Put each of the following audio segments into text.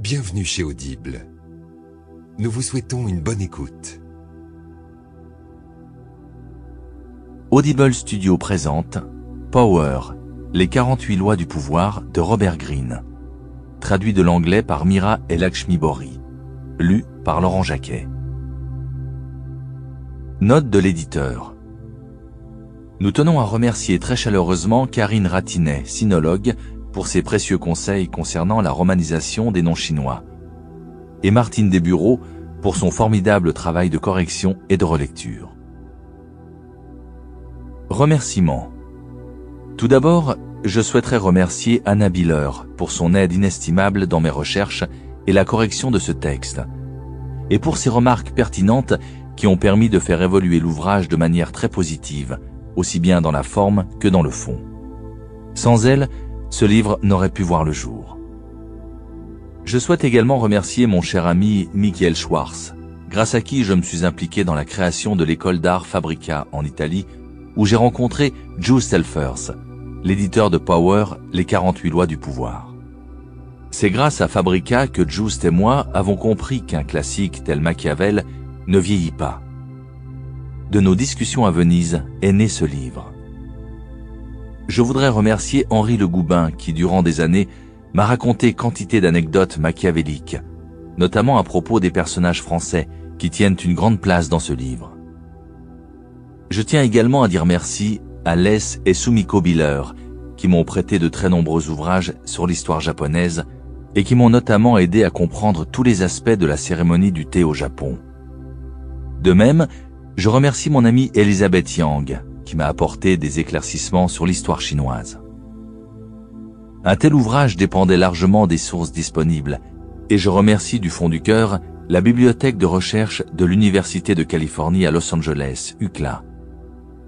Bienvenue chez Audible. Nous vous souhaitons une bonne écoute. Audible Studio présente Power, les 48 lois du pouvoir de Robert Greene. Traduit de l'anglais par Mira et Lakshmi Bori. Lu par Laurent Jacquet. Note de l'éditeur. Nous tenons à remercier très chaleureusement Karine Ratinet, sinologue, pour ses précieux conseils concernant la romanisation des noms chinois, et Martine Desbureaux pour son formidable travail de correction et de relecture. Remerciements. Tout d'abord, je souhaiterais remercier Anna Biller pour son aide inestimable dans mes recherches et la correction de ce texte, et pour ses remarques pertinentes qui ont permis de faire évoluer l'ouvrage de manière très positive, aussi bien dans la forme que dans le fond. Sans elle, ce livre n'aurait pu voir le jour. Je souhaite également remercier mon cher ami Michael Schwartz, grâce à qui je me suis impliqué dans la création de l'école d'art Fabrica en Italie, où j'ai rencontré Just Elfers, l'éditeur de Power, les 48 lois du pouvoir. C'est grâce à Fabrica que Just et moi avons compris qu'un classique tel Machiavel ne vieillit pas. De nos discussions à Venise est né ce livre. Je voudrais remercier Henri Le Goubin qui, durant des années, m'a raconté quantité d'anecdotes machiavéliques, notamment à propos des personnages français qui tiennent une grande place dans ce livre. Je tiens également à dire merci à Les et Sumiko Biller qui m'ont prêté de très nombreux ouvrages sur l'histoire japonaise et qui m'ont notamment aidé à comprendre tous les aspects de la cérémonie du thé au Japon. De même, je remercie mon amie Elisabeth Yang, qui m'a apporté des éclaircissements sur l'histoire chinoise. Un tel ouvrage dépendait largement des sources disponibles, et je remercie du fond du cœur la bibliothèque de recherche de l'Université de Californie à Los Angeles, UCLA.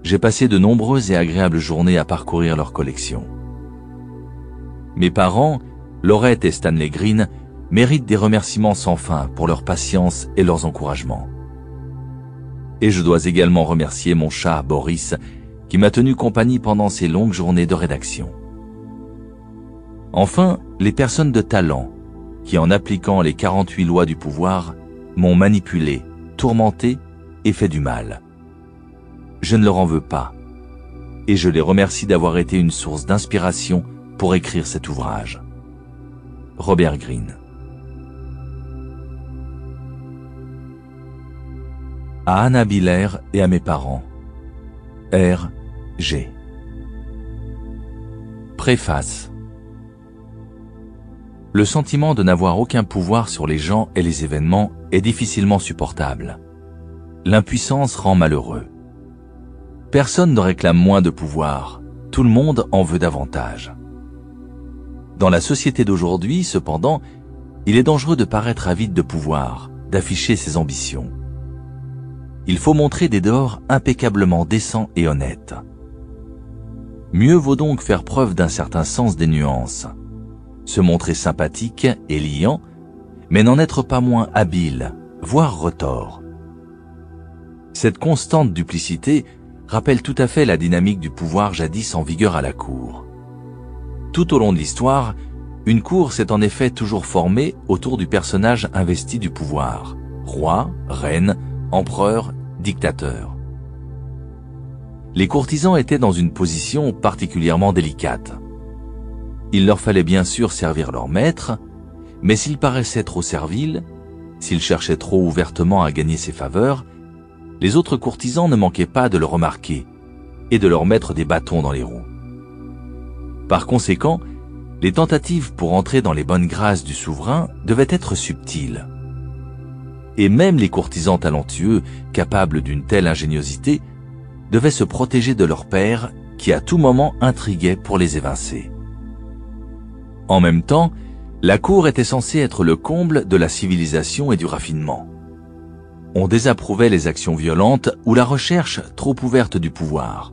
J'ai passé de nombreuses et agréables journées à parcourir leur collection. Mes parents, Laurette et Stanley Greene, méritent des remerciements sans fin pour leur patience et leurs encouragements. Et je dois également remercier mon chat Boris, qui m'a tenu compagnie pendant ces longues journées de rédaction. Enfin, les personnes de talent, qui en appliquant les 48 lois du pouvoir, m'ont manipulé, tourmenté et fait du mal. Je ne leur en veux pas, et je les remercie d'avoir été une source d'inspiration pour écrire cet ouvrage. Robert Greene. À Anna Biller et à mes parents. R. G. Préface. Le sentiment de n'avoir aucun pouvoir sur les gens et les événements est difficilement supportable. L'impuissance rend malheureux. Personne ne réclame moins de pouvoir, tout le monde en veut davantage. Dans la société d'aujourd'hui, cependant, il est dangereux de paraître avide de pouvoir, d'afficher ses ambitions. Il faut montrer des dehors impeccablement décents et honnêtes. Mieux vaut donc faire preuve d'un certain sens des nuances, se montrer sympathique et liant, mais n'en être pas moins habile, voire retors. Cette constante duplicité rappelle tout à fait la dynamique du pouvoir jadis en vigueur à la cour. Tout au long de l'histoire, une cour s'est en effet toujours formée autour du personnage investi du pouvoir, roi, reine, empereur, dictateur. Les courtisans étaient dans une position particulièrement délicate. Il leur fallait bien sûr servir leur maître, mais s'ils paraissaient trop serviles, s'ils cherchaient trop ouvertement à gagner ses faveurs, les autres courtisans ne manquaient pas de le remarquer et de leur mettre des bâtons dans les roues. Par conséquent, les tentatives pour entrer dans les bonnes grâces du souverain devaient être subtiles. Et même les courtisans talentueux, capables d'une telle ingéniosité, devaient se protéger de leur père qui à tout moment intriguait pour les évincer. En même temps, la cour était censée être le comble de la civilisation et du raffinement. On désapprouvait les actions violentes ou la recherche trop ouverte du pouvoir.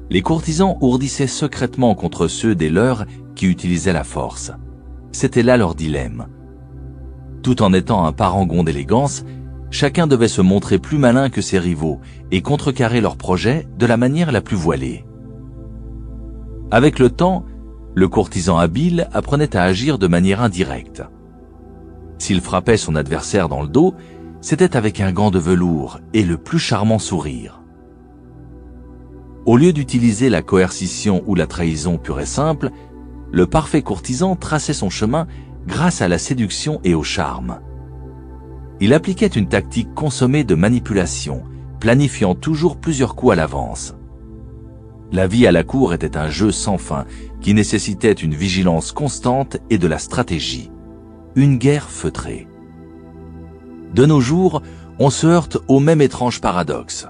Les courtisans ourdissaient secrètement contre ceux des leurs qui utilisaient la force. C'était là leur dilemme. Tout en étant un parangon d'élégance, chacun devait se montrer plus malin que ses rivaux et contrecarrer leurs projets de la manière la plus voilée. Avec le temps, le courtisan habile apprenait à agir de manière indirecte. S'il frappait son adversaire dans le dos, c'était avec un gant de velours et le plus charmant sourire. Au lieu d'utiliser la coercition ou la trahison pure et simple, le parfait courtisan traçait son chemin grâce à la séduction et au charme. Il appliquait une tactique consommée de manipulation, planifiant toujours plusieurs coups à l'avance. La vie à la cour était un jeu sans fin qui nécessitait une vigilance constante et de la stratégie. Une guerre feutrée. De nos jours, on se heurte au même étrange paradoxe.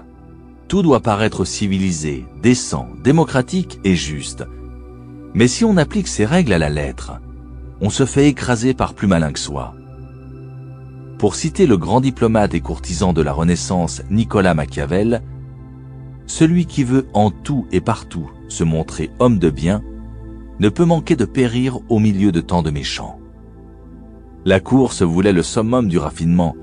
Tout doit paraître civilisé, décent, démocratique et juste. Mais si on applique ces règles à la lettre, on se fait écraser par plus malin que soi. Pour citer le grand diplomate et courtisan de la Renaissance Nicolas Machiavel, « Celui qui veut en tout et partout se montrer homme de bien ne peut manquer de périr au milieu de tant de méchants. » La cour se voulait le summum du raffinement,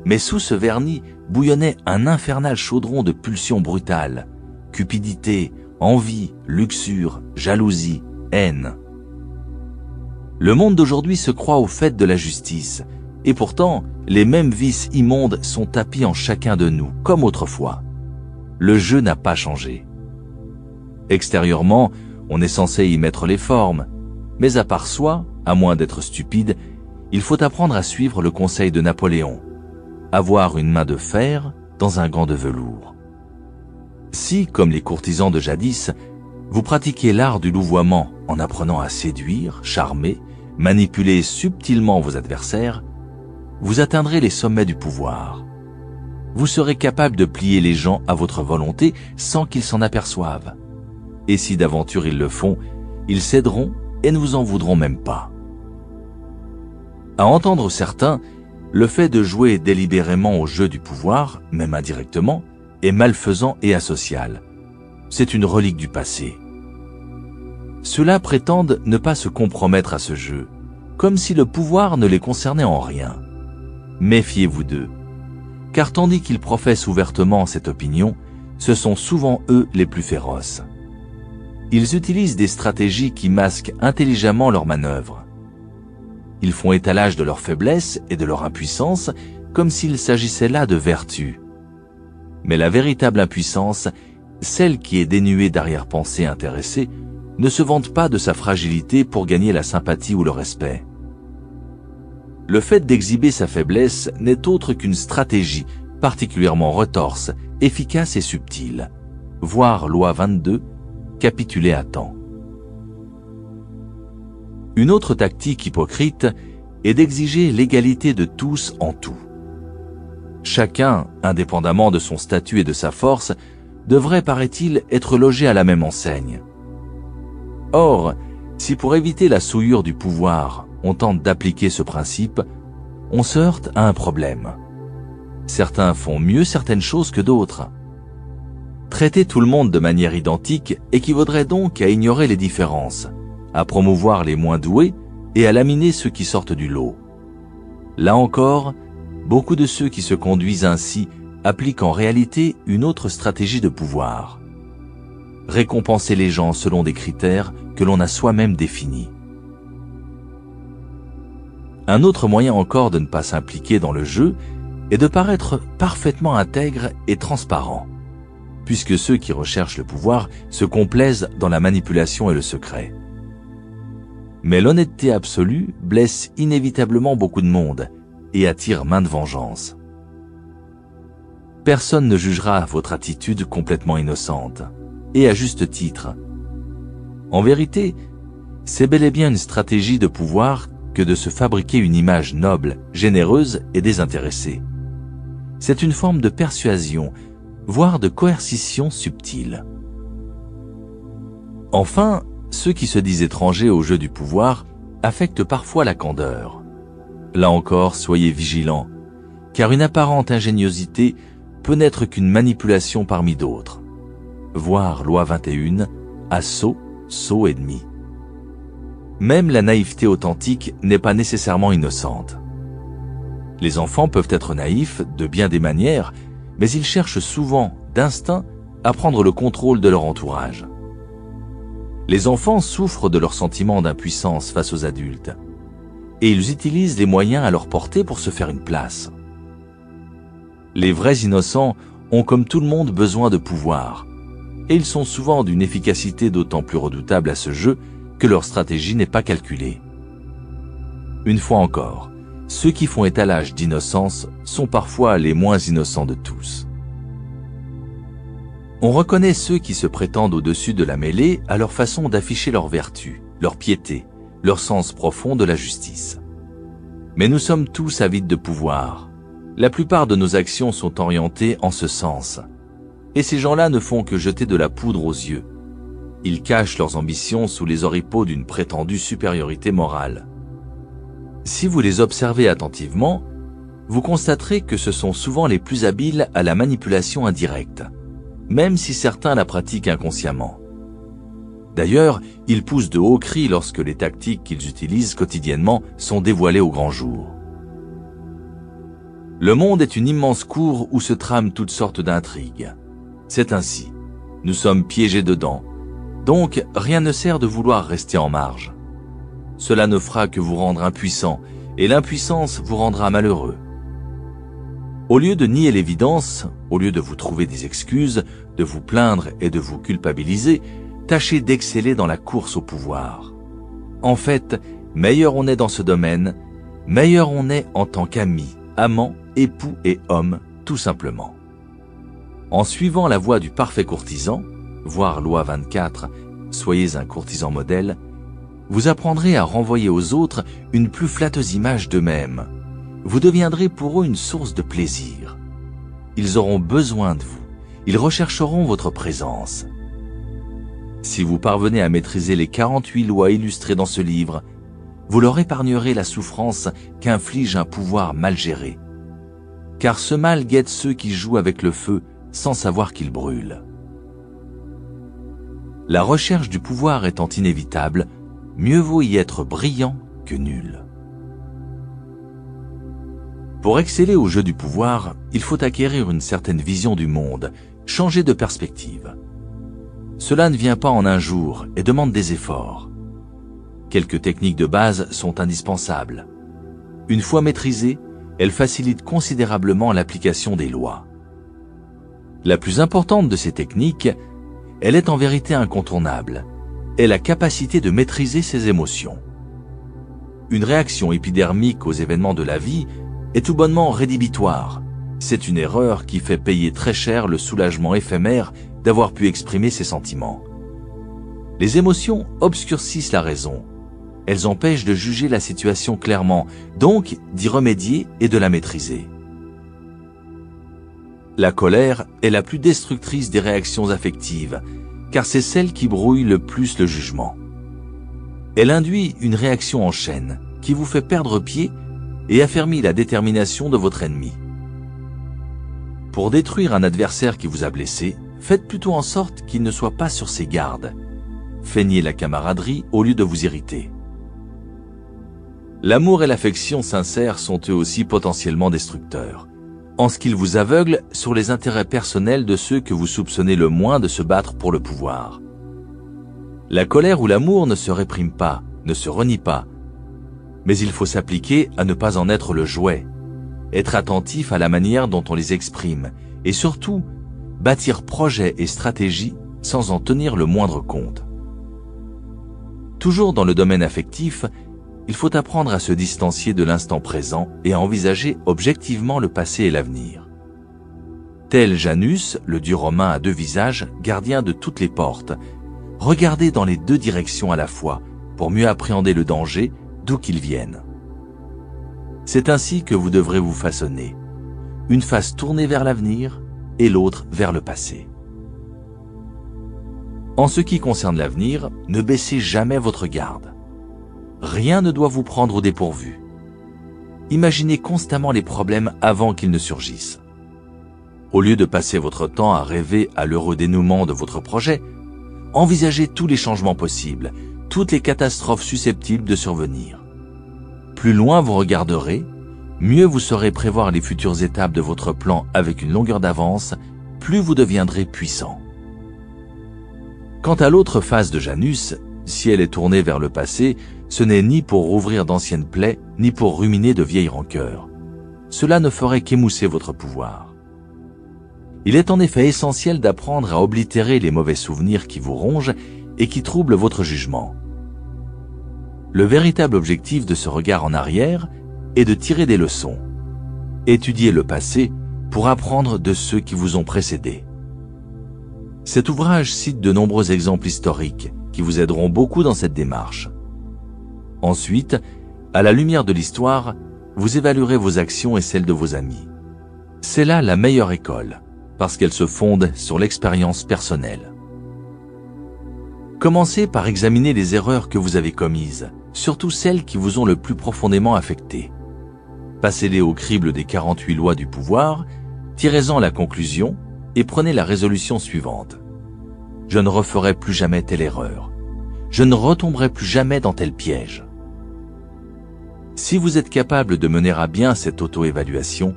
mais sous ce vernis bouillonnait un infernal chaudron de pulsions brutales, cupidité, envie, luxure, jalousie, haine. Le monde d'aujourd'hui se croit au fait de la justice, et pourtant, les mêmes vices immondes sont tapis en chacun de nous, comme autrefois. Le jeu n'a pas changé. Extérieurement, on est censé y mettre les formes, mais à part soi, à moins d'être stupide, il faut apprendre à suivre le conseil de Napoléon, avoir une main de fer dans un gant de velours. Si, comme les courtisans de jadis, vous pratiquez l'art du louvoiement en apprenant à séduire, charmer, manipuler subtilement vos adversaires, vous atteindrez les sommets du pouvoir. Vous serez capable de plier les gens à votre volonté sans qu'ils s'en aperçoivent. Et si d'aventure ils le font, ils céderont et ne vous en voudront même pas. À entendre certains, le fait de jouer délibérément au jeu du pouvoir, même indirectement, est malfaisant et asocial. C'est une relique du passé. Ceux-là prétendent ne pas se compromettre à ce jeu, comme si le pouvoir ne les concernait en rien. Méfiez-vous d'eux, car tandis qu'ils professent ouvertement cette opinion, ce sont souvent eux les plus féroces. Ils utilisent des stratégies qui masquent intelligemment leurs manœuvres. Ils font étalage de leur faiblesse et de leur impuissance comme s'il s'agissait là de vertu. Mais la véritable impuissance, celle qui est dénuée d'arrière-pensée intéressée, ne se vante pas de sa fragilité pour gagner la sympathie ou le respect. Le fait d'exhiber sa faiblesse n'est autre qu'une stratégie particulièrement retorse, efficace et subtile. Voir loi 22, capituler à temps. Une autre tactique hypocrite est d'exiger l'égalité de tous en tout. Chacun, indépendamment de son statut et de sa force, devrait, paraît-il, être logé à la même enseigne. Or, si pour éviter la souillure du pouvoir, on tente d'appliquer ce principe, on se heurte à un problème. Certains font mieux certaines choses que d'autres. Traiter tout le monde de manière identique équivaudrait donc à ignorer les différences, à promouvoir les moins doués et à laminer ceux qui sortent du lot. Là encore, beaucoup de ceux qui se conduisent ainsi appliquent en réalité une autre stratégie de pouvoir. Récompenser les gens selon des critères que l'on a soi-même définis. Un autre moyen encore de ne pas s'impliquer dans le jeu est de paraître parfaitement intègre et transparent, puisque ceux qui recherchent le pouvoir se complaisent dans la manipulation et le secret. Mais l'honnêteté absolue blesse inévitablement beaucoup de monde et attire maintes vengeances. Personne ne jugera votre attitude complètement innocente, et à juste titre. En vérité, c'est bel et bien une stratégie de pouvoir que de se fabriquer une image noble, généreuse et désintéressée. C'est une forme de persuasion, voire de coercition subtile. Enfin, ceux qui se disent étrangers au jeu du pouvoir affectent parfois la candeur. Là encore, soyez vigilants, car une apparente ingéniosité peut n'être qu'une manipulation parmi d'autres. Voir loi 21, assaut, sot et demi. Même la naïveté authentique n'est pas nécessairement innocente. Les enfants peuvent être naïfs de bien des manières, mais ils cherchent souvent, d'instinct, à prendre le contrôle de leur entourage. Les enfants souffrent de leur sentiment d'impuissance face aux adultes. et ils utilisent les moyens à leur portée pour se faire une place. Les vrais innocents ont comme tout le monde besoin de pouvoir, et ils sont souvent d'une efficacité d'autant plus redoutable à ce jeu que leur stratégie n'est pas calculée. Une fois encore, ceux qui font étalage d'innocence sont parfois les moins innocents de tous. On reconnaît ceux qui se prétendent au-dessus de la mêlée à leur façon d'afficher leur vertu, leur piété, leur sens profond de la justice. Mais nous sommes tous avides de pouvoir. La plupart de nos actions sont orientées en ce sens. Et ces gens-là ne font que jeter de la poudre aux yeux. Ils cachent leurs ambitions sous les oripeaux d'une prétendue supériorité morale. Si vous les observez attentivement, vous constaterez que ce sont souvent les plus habiles à la manipulation indirecte, même si certains la pratiquent inconsciemment. D'ailleurs, ils poussent de hauts cris lorsque les tactiques qu'ils utilisent quotidiennement sont dévoilées au grand jour. Le monde est une immense cour où se trament toutes sortes d'intrigues. C'est ainsi. Nous sommes piégés dedans. Donc, rien ne sert de vouloir rester en marge. Cela ne fera que vous rendre impuissant, et l'impuissance vous rendra malheureux. Au lieu de nier l'évidence, au lieu de vous trouver des excuses, de vous plaindre et de vous culpabiliser, tâchez d'exceller dans la course au pouvoir. En fait, meilleur on est dans ce domaine, meilleur on est en tant qu'ami, amant, époux et homme, tout simplement. En suivant la voie du parfait courtisan, voir loi 24, soyez un courtisan modèle, vous apprendrez à renvoyer aux autres une plus flatteuse image d'eux-mêmes. Vous deviendrez pour eux une source de plaisir. Ils auront besoin de vous. Ils rechercheront votre présence. Si vous parvenez à maîtriser les 48 lois illustrées dans ce livre, vous leur épargnerez la souffrance qu'inflige un pouvoir mal géré. Car ce mal guette ceux qui jouent avec le feu sans savoir qu'il brûle. La recherche du pouvoir étant inévitable, mieux vaut y être brillant que nul. Pour exceller au jeu du pouvoir, il faut acquérir une certaine vision du monde, changer de perspective. Cela ne vient pas en un jour et demande des efforts. Quelques techniques de base sont indispensables. Une fois maîtrisées, elles facilitent considérablement l'application des lois. La plus importante de ces techniques, elle est en vérité incontournable, est la capacité de maîtriser ses émotions. Une réaction épidermique aux événements de la vie est tout bonnement rédhibitoire. C'est une erreur qui fait payer très cher le soulagement éphémère d'avoir pu exprimer ses sentiments. Les émotions obscurcissent la raison. Elles empêchent de juger la situation clairement, donc d'y remédier et de la maîtriser. La colère est la plus destructrice des réactions affectives, car c'est celle qui brouille le plus le jugement. Elle induit une réaction en chaîne, qui vous fait perdre pied et affermit la détermination de votre ennemi. Pour détruire un adversaire qui vous a blessé, faites plutôt en sorte qu'il ne soit pas sur ses gardes. Feignez la camaraderie au lieu de vous irriter. L'amour et l'affection sincères sont eux aussi potentiellement destructeurs, en ce qu'ils vous aveuglent sur les intérêts personnels de ceux que vous soupçonnez le moins de se battre pour le pouvoir. La colère ou l'amour ne se réprime pas, ne se renie pas, mais il faut s'appliquer à ne pas en être le jouet, être attentif à la manière dont on les exprime, et surtout, bâtir projets et stratégies sans en tenir le moindre compte. Toujours dans le domaine affectif, il faut apprendre à se distancier de l'instant présent et à envisager objectivement le passé et l'avenir. Tel Janus, le dieu romain à deux visages, gardien de toutes les portes, regardez dans les deux directions à la fois pour mieux appréhender le danger d'où qu'il vienne. C'est ainsi que vous devrez vous façonner, une face tournée vers l'avenir et l'autre vers le passé. En ce qui concerne l'avenir, ne baissez jamais votre garde. Rien ne doit vous prendre au dépourvu. Imaginez constamment les problèmes avant qu'ils ne surgissent. Au lieu de passer votre temps à rêver à l'heureux dénouement de votre projet, envisagez tous les changements possibles, toutes les catastrophes susceptibles de survenir. Plus loin vous regarderez, mieux vous saurez prévoir les futures étapes de votre plan avec une longueur d'avance, plus vous deviendrez puissant. Quant à l'autre face de Janus, si elle est tournée vers le passé, Ce n'est ni pour rouvrir d'anciennes plaies, ni pour ruminer de vieilles rancœurs. Cela ne ferait qu'émousser votre pouvoir. Il est en effet essentiel d'apprendre à oblitérer les mauvais souvenirs qui vous rongent et qui troublent votre jugement. Le véritable objectif de ce regard en arrière est de tirer des leçons. Étudier le passé pour apprendre de ceux qui vous ont précédés. Cet ouvrage cite de nombreux exemples historiques qui vous aideront beaucoup dans cette démarche. Ensuite, à la lumière de l'histoire, vous évaluerez vos actions et celles de vos amis. C'est là la meilleure école, parce qu'elle se fonde sur l'expérience personnelle. Commencez par examiner les erreurs que vous avez commises, surtout celles qui vous ont le plus profondément affecté. Passez-les au crible des 48 lois du pouvoir, tirez-en la conclusion et prenez la résolution suivante. Je ne referai plus jamais telle erreur. Je ne retomberai plus jamais dans tel piège. Si vous êtes capable de mener à bien cette auto-évaluation,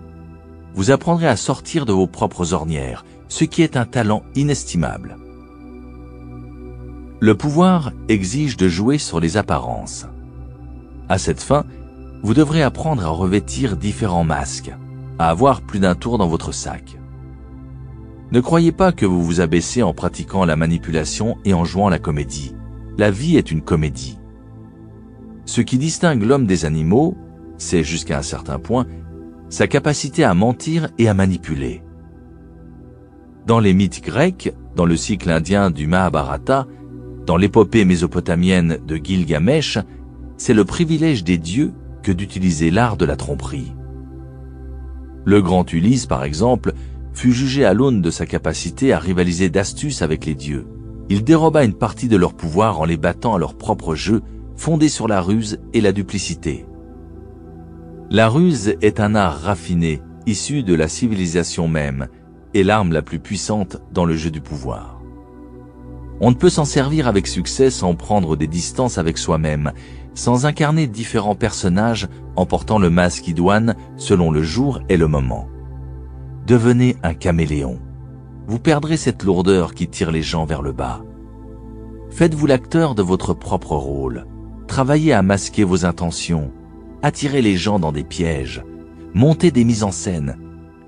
vous apprendrez à sortir de vos propres ornières, ce qui est un talent inestimable. Le pouvoir exige de jouer sur les apparences. À cette fin, vous devrez apprendre à revêtir différents masques, à avoir plus d'un tour dans votre sac. Ne croyez pas que vous vous abaissez en pratiquant la manipulation et en jouant la comédie. La vie est une comédie. Ce qui distingue l'homme des animaux, c'est jusqu'à un certain point, sa capacité à mentir et à manipuler. Dans les mythes grecs, dans le cycle indien du Mahabharata, dans l'épopée mésopotamienne de Gilgamesh, c'est le privilège des dieux que d'utiliser l'art de la tromperie. Le grand Ulysse, par exemple, fut jugé à l'aune de sa capacité à rivaliser d'astuce avec les dieux. Il déroba une partie de leur pouvoir en les battant à leur propre jeu, fondé sur la ruse et la duplicité. La ruse est un art raffiné, issu de la civilisation même, et l'arme la plus puissante dans le jeu du pouvoir. On ne peut s'en servir avec succès sans prendre des distances avec soi-même, sans incarner différents personnages en portant le masque idoine selon le jour et le moment. Devenez un caméléon. Vous perdrez cette lourdeur qui tire les gens vers le bas. Faites-vous l'acteur de votre propre rôle. Travaillez à masquer vos intentions. Attirez les gens dans des pièges. Montez des mises en scène.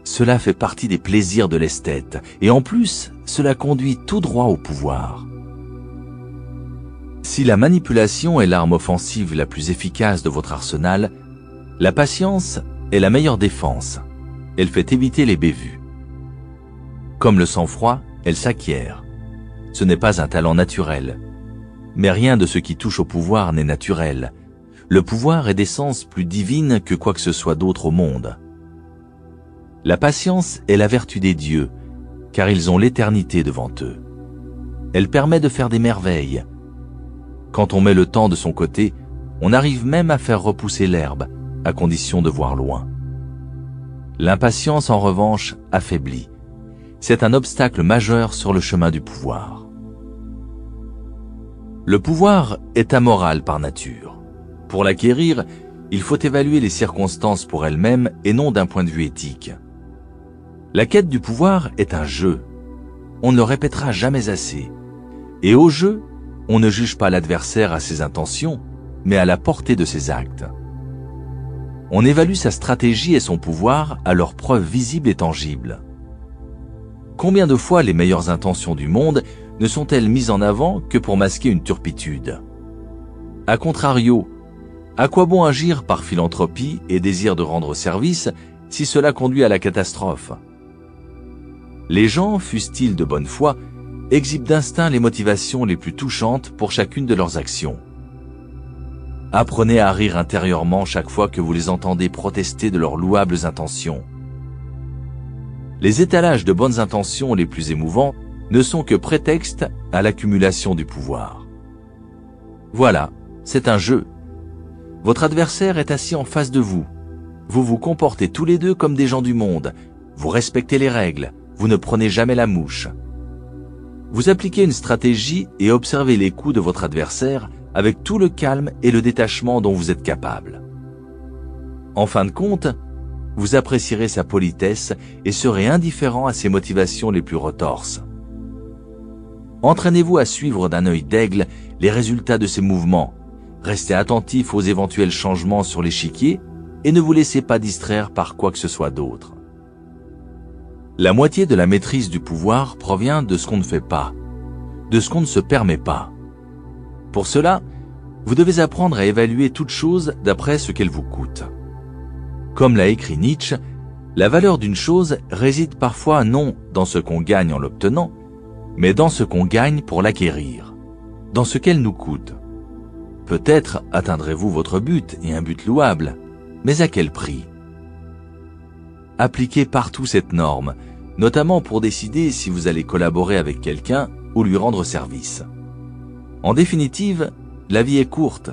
Cela fait partie des plaisirs de l'esthète. Et en plus, cela conduit tout droit au pouvoir. Si la manipulation est l'arme offensive la plus efficace de votre arsenal, la patience est la meilleure défense. Elle fait éviter les bévues. Comme le sang-froid, elle s'acquiert. Ce n'est pas un talent naturel. Mais rien de ce qui touche au pouvoir n'est naturel. Le pouvoir est d'essence plus divine que quoi que ce soit d'autre au monde. La patience est la vertu des dieux, car ils ont l'éternité devant eux. Elle permet de faire des merveilles. Quand on met le temps de son côté, on arrive même à faire repousser l'herbe, à condition de voir loin. L'impatience, en revanche, affaiblit. C'est un obstacle majeur sur le chemin du pouvoir. Le pouvoir est amoral par nature. Pour l'acquérir, il faut évaluer les circonstances pour elles-mêmes et non d'un point de vue éthique. La quête du pouvoir est un jeu. On ne le répétera jamais assez. Et au jeu, on ne juge pas l'adversaire à ses intentions, mais à la portée de ses actes. On évalue sa stratégie et son pouvoir à leurs preuves visibles et tangibles. Combien de fois les meilleures intentions du monde ne sont-elles mises en avant que pour masquer une turpitude? A contrario, à quoi bon agir par philanthropie et désir de rendre service si cela conduit à la catastrophe? Les gens, fussent-ils de bonne foi, exhibent d'instinct les motivations les plus touchantes pour chacune de leurs actions. Apprenez à rire intérieurement chaque fois que vous les entendez protester de leurs louables intentions. Les étalages de bonnes intentions les plus émouvants ne sont que prétexte à l'accumulation du pouvoir. Voilà, c'est un jeu. Votre adversaire est assis en face de vous. Vous vous comportez tous les deux comme des gens du monde. Vous respectez les règles. Vous ne prenez jamais la mouche. Vous appliquez une stratégie et observez les coups de votre adversaire avec tout le calme et le détachement dont vous êtes capable. En fin de compte, vous apprécierez sa politesse et serez indifférent à ses motivations les plus retorses. Entraînez-vous à suivre d'un œil d'aigle les résultats de ses mouvements, restez attentif aux éventuels changements sur l'échiquier et ne vous laissez pas distraire par quoi que ce soit d'autre. La moitié de la maîtrise du pouvoir provient de ce qu'on ne fait pas, de ce qu'on ne se permet pas. Pour cela, vous devez apprendre à évaluer toute chose d'après ce qu'elle vous coûte. Comme l'a écrit Nietzsche, la valeur d'une chose réside parfois non dans ce qu'on gagne en l'obtenant, mais dans ce qu'on gagne pour l'acquérir, dans ce qu'elle nous coûte. Peut-être atteindrez-vous votre but, et un but louable, mais à quel prix? Appliquez partout cette norme, notamment pour décider si vous allez collaborer avec quelqu'un ou lui rendre service. En définitive, la vie est courte.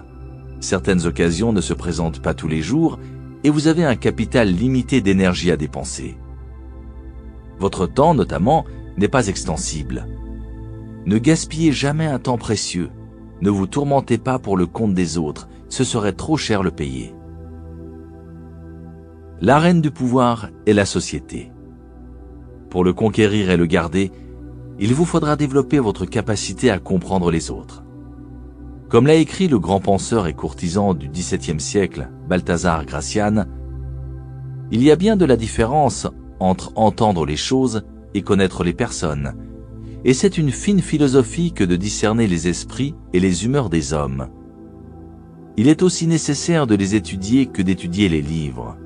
Certaines occasions ne se présentent pas tous les jours et vous avez un capital limité d'énergie à dépenser. Votre temps, notamment, n'est pas extensible. Ne gaspillez jamais un temps précieux. Ne vous tourmentez pas pour le compte des autres, ce serait trop cher le payer. L'arène du pouvoir est la société. Pour le conquérir et le garder, il vous faudra développer votre capacité à comprendre les autres. Comme l'a écrit le grand penseur et courtisan du XVIIe siècle, Balthazar Gracian, il y a bien de la différence entre entendre les choses et connaître les personnes, et c'est une fine philosophie que de discerner les esprits et les humeurs des hommes. Il est aussi nécessaire de les étudier que d'étudier les livres.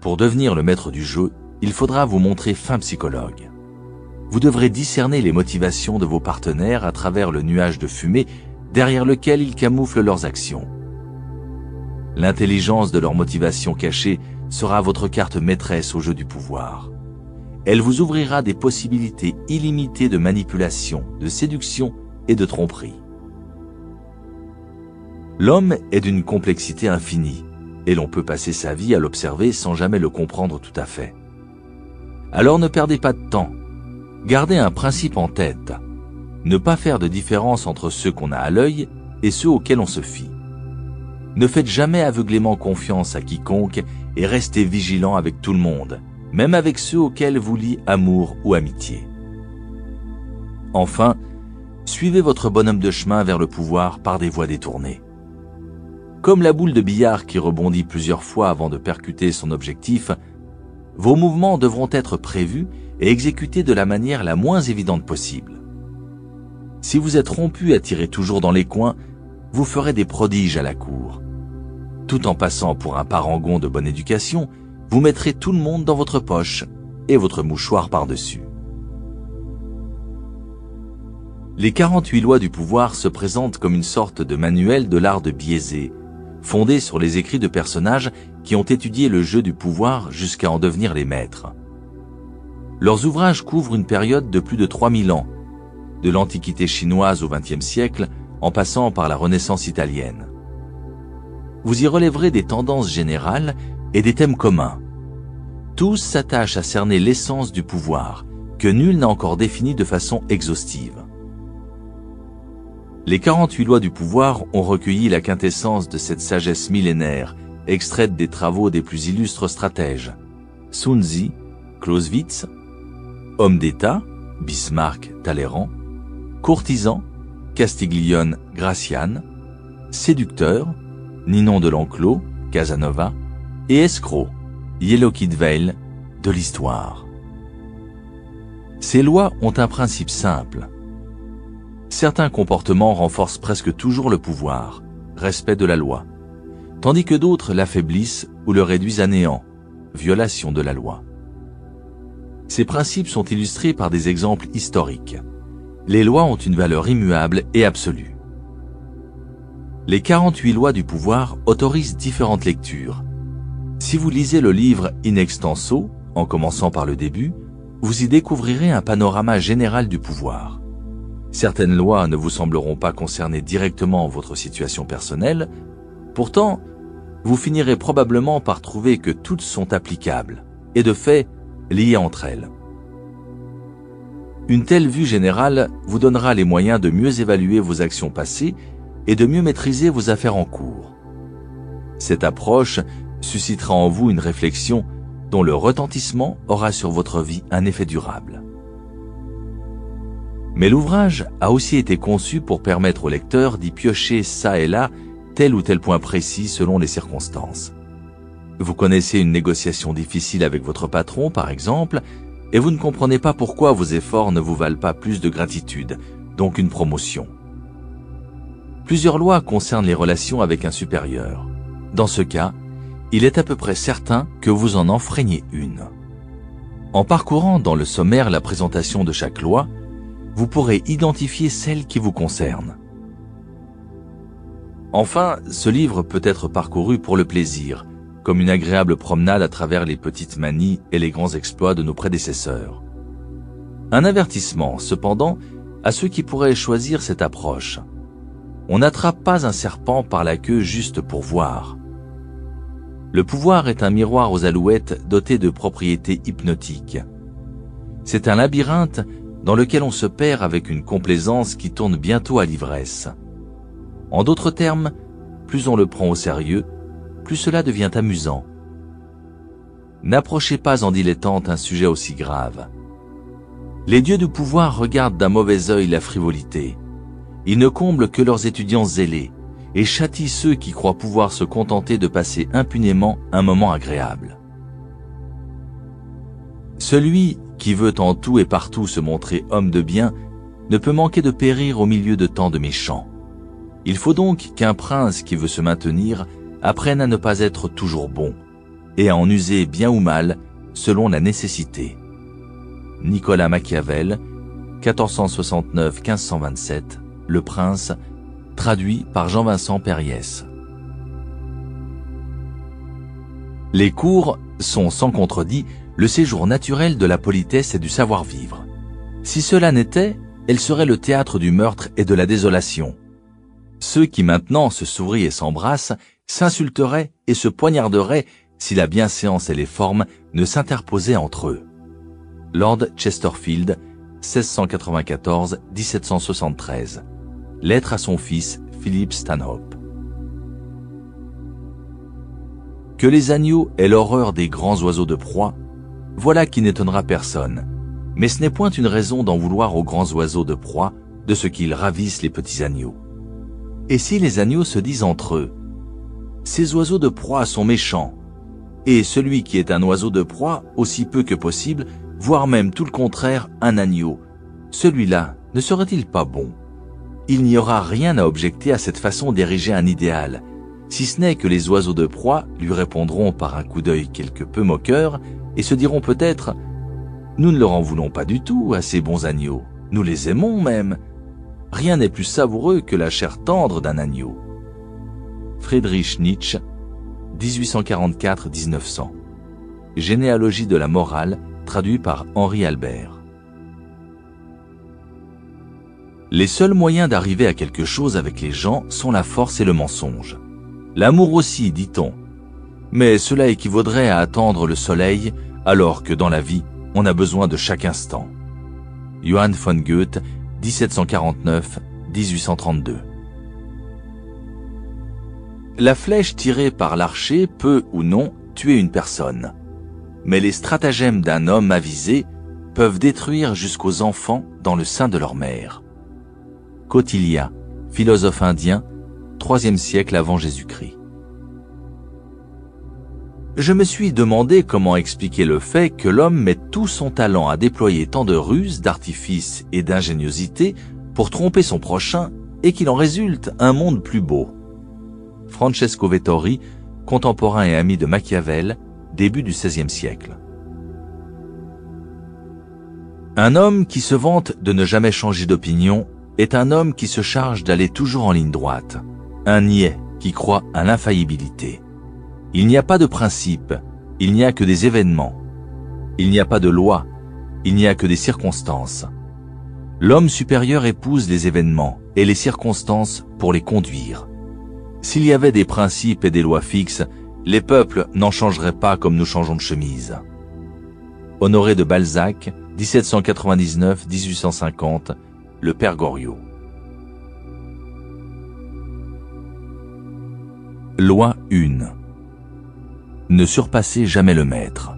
Pour devenir le maître du jeu, il faudra vous montrer fin psychologue. Vous devrez discerner les motivations de vos partenaires à travers le nuage de fumée derrière lequel ils camouflent leurs actions. L'intelligence de leurs motivations cachées sera votre carte maîtresse au jeu du pouvoir. Elle vous ouvrira des possibilités illimitées de manipulation, de séduction et de tromperie. L'homme est d'une complexité infinie, et l'on peut passer sa vie à l'observer sans jamais le comprendre tout à fait. Alors ne perdez pas de temps. Gardez un principe en tête. Ne pas faire de différence entre ceux qu'on a à l'œil et ceux auxquels on se fie. Ne faites jamais aveuglément confiance à quiconque et restez vigilant avec tout le monde, même avec ceux auxquels vous lie amour ou amitié. Enfin, suivez votre bonhomme de chemin vers le pouvoir par des voies détournées. Comme la boule de billard qui rebondit plusieurs fois avant de percuter son objectif, vos mouvements devront être prévus et exécutés de la manière la moins évidente possible. Si vous êtes rompu à tirer toujours dans les coins, vous ferez des prodiges à la cour. Tout en passant pour un parangon de bonne éducation, vous mettrez tout le monde dans votre poche et votre mouchoir par-dessus. Les 48 lois du pouvoir se présentent comme une sorte de manuel de l'art de biaiser, fondé sur les écrits de personnages qui ont étudié le jeu du pouvoir jusqu'à en devenir les maîtres. Leurs ouvrages couvrent une période de plus de 3000 ans, de l'Antiquité chinoise au XXe siècle, en passant par la Renaissance italienne. Vous y relèverez des tendances générales et des thèmes communs. Tous s'attachent à cerner l'essence du pouvoir, que nul n'a encore défini de façon exhaustive. Les 48 lois du pouvoir ont recueilli la quintessence de cette sagesse millénaire, extraite des travaux des plus illustres stratèges. Sun Tzu, Clausewitz, homme d'État, Bismarck, Talleyrand, courtisan, Castiglione, Gracian, séducteur, Ninon de l'Enclos, Casanova, et escroc, Yellow Kid Vale, de l'histoire. Ces lois ont un principe simple. Certains comportements renforcent presque toujours le pouvoir, respect de la loi, tandis que d'autres l'affaiblissent ou le réduisent à néant, violation de la loi. Ces principes sont illustrés par des exemples historiques. Les lois ont une valeur immuable et absolue. Les 48 lois du pouvoir autorisent différentes lectures. Si vous lisez le livre in extenso, en commençant par le début, vous y découvrirez un panorama général du pouvoir. Certaines lois ne vous sembleront pas concerner directement votre situation personnelle, pourtant, vous finirez probablement par trouver que toutes sont applicables, et de fait, liées entre elles. Une telle vue générale vous donnera les moyens de mieux évaluer vos actions passées et de mieux maîtriser vos affaires en cours. Cette approche suscitera en vous une réflexion dont le retentissement aura sur votre vie un effet durable. Mais l'ouvrage a aussi été conçu pour permettre au lecteur d'y piocher ça et là tel ou tel point précis selon les circonstances. Vous connaissez une négociation difficile avec votre patron, par exemple, et vous ne comprenez pas pourquoi vos efforts ne vous valent pas plus de gratitude, donc une promotion. Plusieurs lois concernent les relations avec un supérieur. Dans ce cas, il est à peu près certain que vous en enfreignez une. En parcourant dans le sommaire la présentation de chaque loi, vous pourrez identifier celle qui vous concerne. Enfin, ce livre peut être parcouru pour le plaisir, comme une agréable promenade à travers les petites manies et les grands exploits de nos prédécesseurs. Un avertissement, cependant, à ceux qui pourraient choisir cette approche. On n'attrape pas un serpent par la queue juste pour voir. Le pouvoir est un miroir aux alouettes doté de propriétés hypnotiques. C'est un labyrinthe dans lequel on se perd avec une complaisance qui tourne bientôt à l'ivresse. En d'autres termes, plus on le prend au sérieux, plus cela devient amusant. N'approchez pas en dilettante un sujet aussi grave. Les dieux du pouvoir regardent d'un mauvais œil la frivolité. Ils ne comblent que leurs étudiants zélés et châtient ceux qui croient pouvoir se contenter de passer impunément un moment agréable. Celui qui veut en tout et partout se montrer homme de bien ne peut manquer de périr au milieu de tant de méchants. Il faut donc qu'un prince qui veut se maintenir apprenne à ne pas être toujours bon et à en user bien ou mal selon la nécessité. Nicolas Machiavel, 1469-1527, Le Prince, traduit par Jean-Vincent Périès. Les cours sont sans contredit le séjour naturel de la politesse et du savoir-vivre. Si cela n'était, elle serait le théâtre du meurtre et de la désolation. Ceux qui maintenant se sourient et s'embrassent s'insulteraient et se poignarderaient si la bienséance et les formes ne s'interposaient entre eux. Lord Chesterfield, 1694-1773. Lettre à son fils Philip Stanhope. Que les agneaux aient l'horreur des grands oiseaux de proie, voilà qui n'étonnera personne. Mais ce n'est point une raison d'en vouloir aux grands oiseaux de proie de ce qu'ils ravissent les petits agneaux. Et si les agneaux se disent entre eux, ces oiseaux de proie sont méchants, et celui qui est un oiseau de proie, aussi peu que possible, voire même tout le contraire, un agneau, celui-là ne serait-il pas bon? Il n'y aura rien à objecter à cette façon d'ériger un idéal, si ce n'est que les oiseaux de proie lui répondront par un coup d'œil quelque peu moqueur et se diront peut-être « Nous ne leur en voulons pas du tout à ces bons agneaux, nous les aimons même. Rien n'est plus savoureux que la chair tendre d'un agneau. » Friedrich Nietzsche, 1844-1900. Généalogie de la morale, traduit par Henri Albert. Les seuls moyens d'arriver à quelque chose avec les gens sont la force et le mensonge. L'amour aussi, dit-on. Mais cela équivaudrait à attendre le soleil, alors que dans la vie, on a besoin de chaque instant. Johann von Goethe, 1749-1832. La flèche tirée par l'archer peut ou non tuer une personne. Mais les stratagèmes d'un homme avisé peuvent détruire jusqu'aux enfants dans le sein de leur mère. Kautilya, philosophe indien, 3e siècle avant Jésus-Christ. Je me suis demandé comment expliquer le fait que l'homme met tout son talent à déployer tant de ruses, d'artifices et d'ingéniosité pour tromper son prochain et qu'il en résulte un monde plus beau. Francesco Vettori, contemporain et ami de Machiavel, début du XVIe siècle. Un homme qui se vante de ne jamais changer d'opinion est un homme qui se charge d'aller toujours en ligne droite, un niais qui croit à l'infaillibilité. Il n'y a pas de principe, il n'y a que des événements. Il n'y a pas de loi, il n'y a que des circonstances. L'homme supérieur épouse les événements et les circonstances pour les conduire. S'il y avait des principes et des lois fixes, les peuples n'en changeraient pas comme nous changeons de chemise. Honoré de Balzac, 1799-1850, le Père Goriot. Loi 1. Ne surpassez jamais le maître.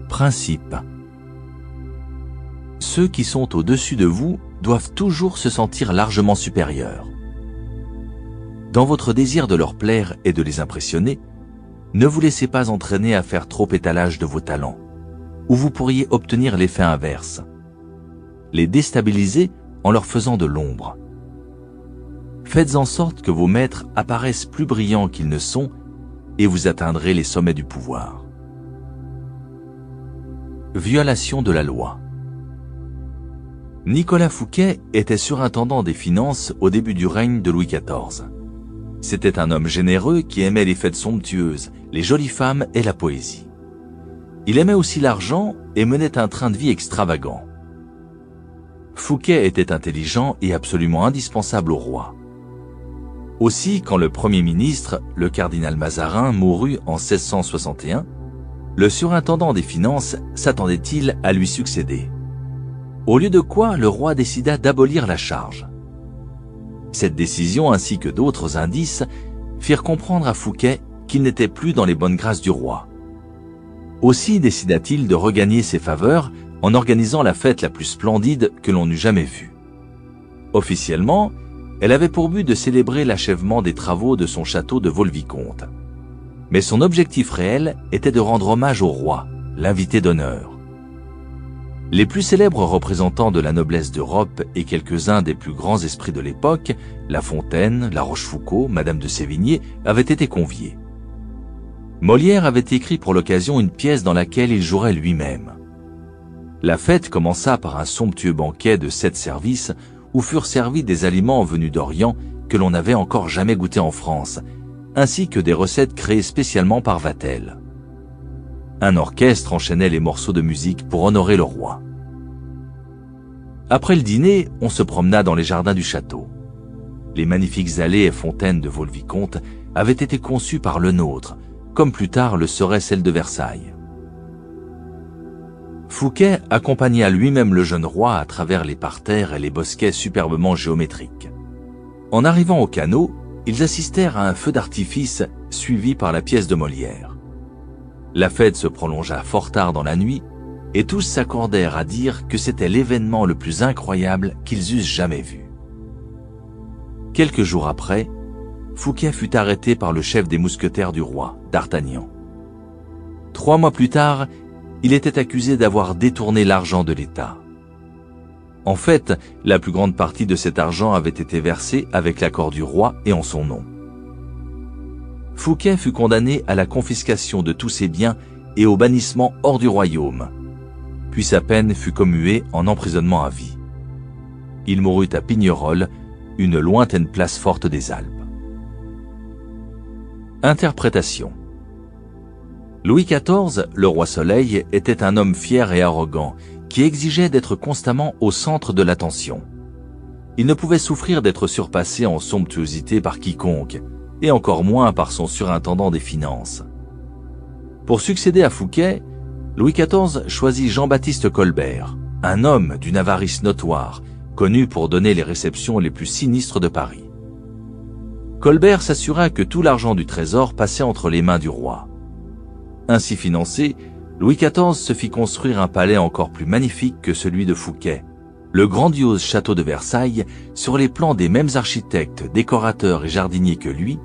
Principe. Ceux qui sont au-dessus de vous doivent toujours se sentir largement supérieurs. Dans votre désir de leur plaire et de les impressionner, ne vous laissez pas entraîner à faire trop étalage de vos talents, ou vous pourriez obtenir l'effet inverse. Les déstabiliser en leur faisant de l'ombre. Faites en sorte que vos maîtres apparaissent plus brillants qu'ils ne sont et vous atteindrez les sommets du pouvoir. Violation de la loi. Nicolas Fouquet était surintendant des finances au début du règne de Louis XIV. C'était un homme généreux qui aimait les fêtes somptueuses, les jolies femmes et la poésie. Il aimait aussi l'argent et menait un train de vie extravagant. Fouquet était intelligent et absolument indispensable au roi. Aussi, quand le Premier ministre, le cardinal Mazarin, mourut en 1661, le surintendant des finances s'attendait-il à lui succéder? Au lieu de quoi, le roi décida d'abolir la charge. Cette décision, ainsi que d'autres indices, firent comprendre à Fouquet qu'il n'était plus dans les bonnes grâces du roi. Aussi décida-t-il de regagner ses faveurs en organisant la fête la plus splendide que l'on eût jamais vue. Officiellement, elle avait pour but de célébrer l'achèvement des travaux de son château de Vaux-le-Vicomte. Mais son objectif réel était de rendre hommage au roi, l'invité d'honneur. Les plus célèbres représentants de la noblesse d'Europe et quelques-uns des plus grands esprits de l'époque, La Fontaine, La Rochefoucauld, Madame de Sévigné, avaient été conviés. Molière avait écrit pour l'occasion une pièce dans laquelle il jouerait lui-même. La fête commença par un somptueux banquet de 7 services où furent servis des aliments venus d'Orient que l'on n'avait encore jamais goûtés en France, ainsi que des recettes créées spécialement par Vatel. Un orchestre enchaînait les morceaux de musique pour honorer le roi. Après le dîner, on se promena dans les jardins du château. Les magnifiques allées et fontaines de Vaux-le-Vicomte avaient été conçues par le nôtre, comme plus tard le serait celle de Versailles. Fouquet accompagna lui-même le jeune roi à travers les parterres et les bosquets superbement géométriques. En arrivant au canot, ils assistèrent à un feu d'artifice suivi par la pièce de Molière. La fête se prolongea fort tard dans la nuit et tous s'accordèrent à dire que c'était l'événement le plus incroyable qu'ils eussent jamais vu. Quelques jours après, Fouquet fut arrêté par le chef des mousquetaires du roi, D'Artagnan. 3 mois plus tard, il était accusé d'avoir détourné l'argent de l'État. En fait, la plus grande partie de cet argent avait été versée avec l'accord du roi et en son nom. Fouquet fut condamné à la confiscation de tous ses biens et au bannissement hors du royaume, puis sa peine fut commuée en emprisonnement à vie. Il mourut à Pignerol, une lointaine place forte des Alpes. Interprétation. Louis XIV, le roi Soleil, était un homme fier et arrogant, qui exigeait d'être constamment au centre de l'attention. Il ne pouvait souffrir d'être surpassé en somptuosité par quiconque, et encore moins par son surintendant des finances. Pour succéder à Fouquet, Louis XIV choisit Jean-Baptiste Colbert, un homme d'une avarice notoire, connu pour donner les réceptions les plus sinistres de Paris. Colbert s'assura que tout l'argent du trésor passait entre les mains du roi. Ainsi financé, Louis XIV se fit construire un palais encore plus magnifique que celui de Fouquet, le grandiose château de Versailles, sur les plans des mêmes architectes, décorateurs et jardiniers que lui,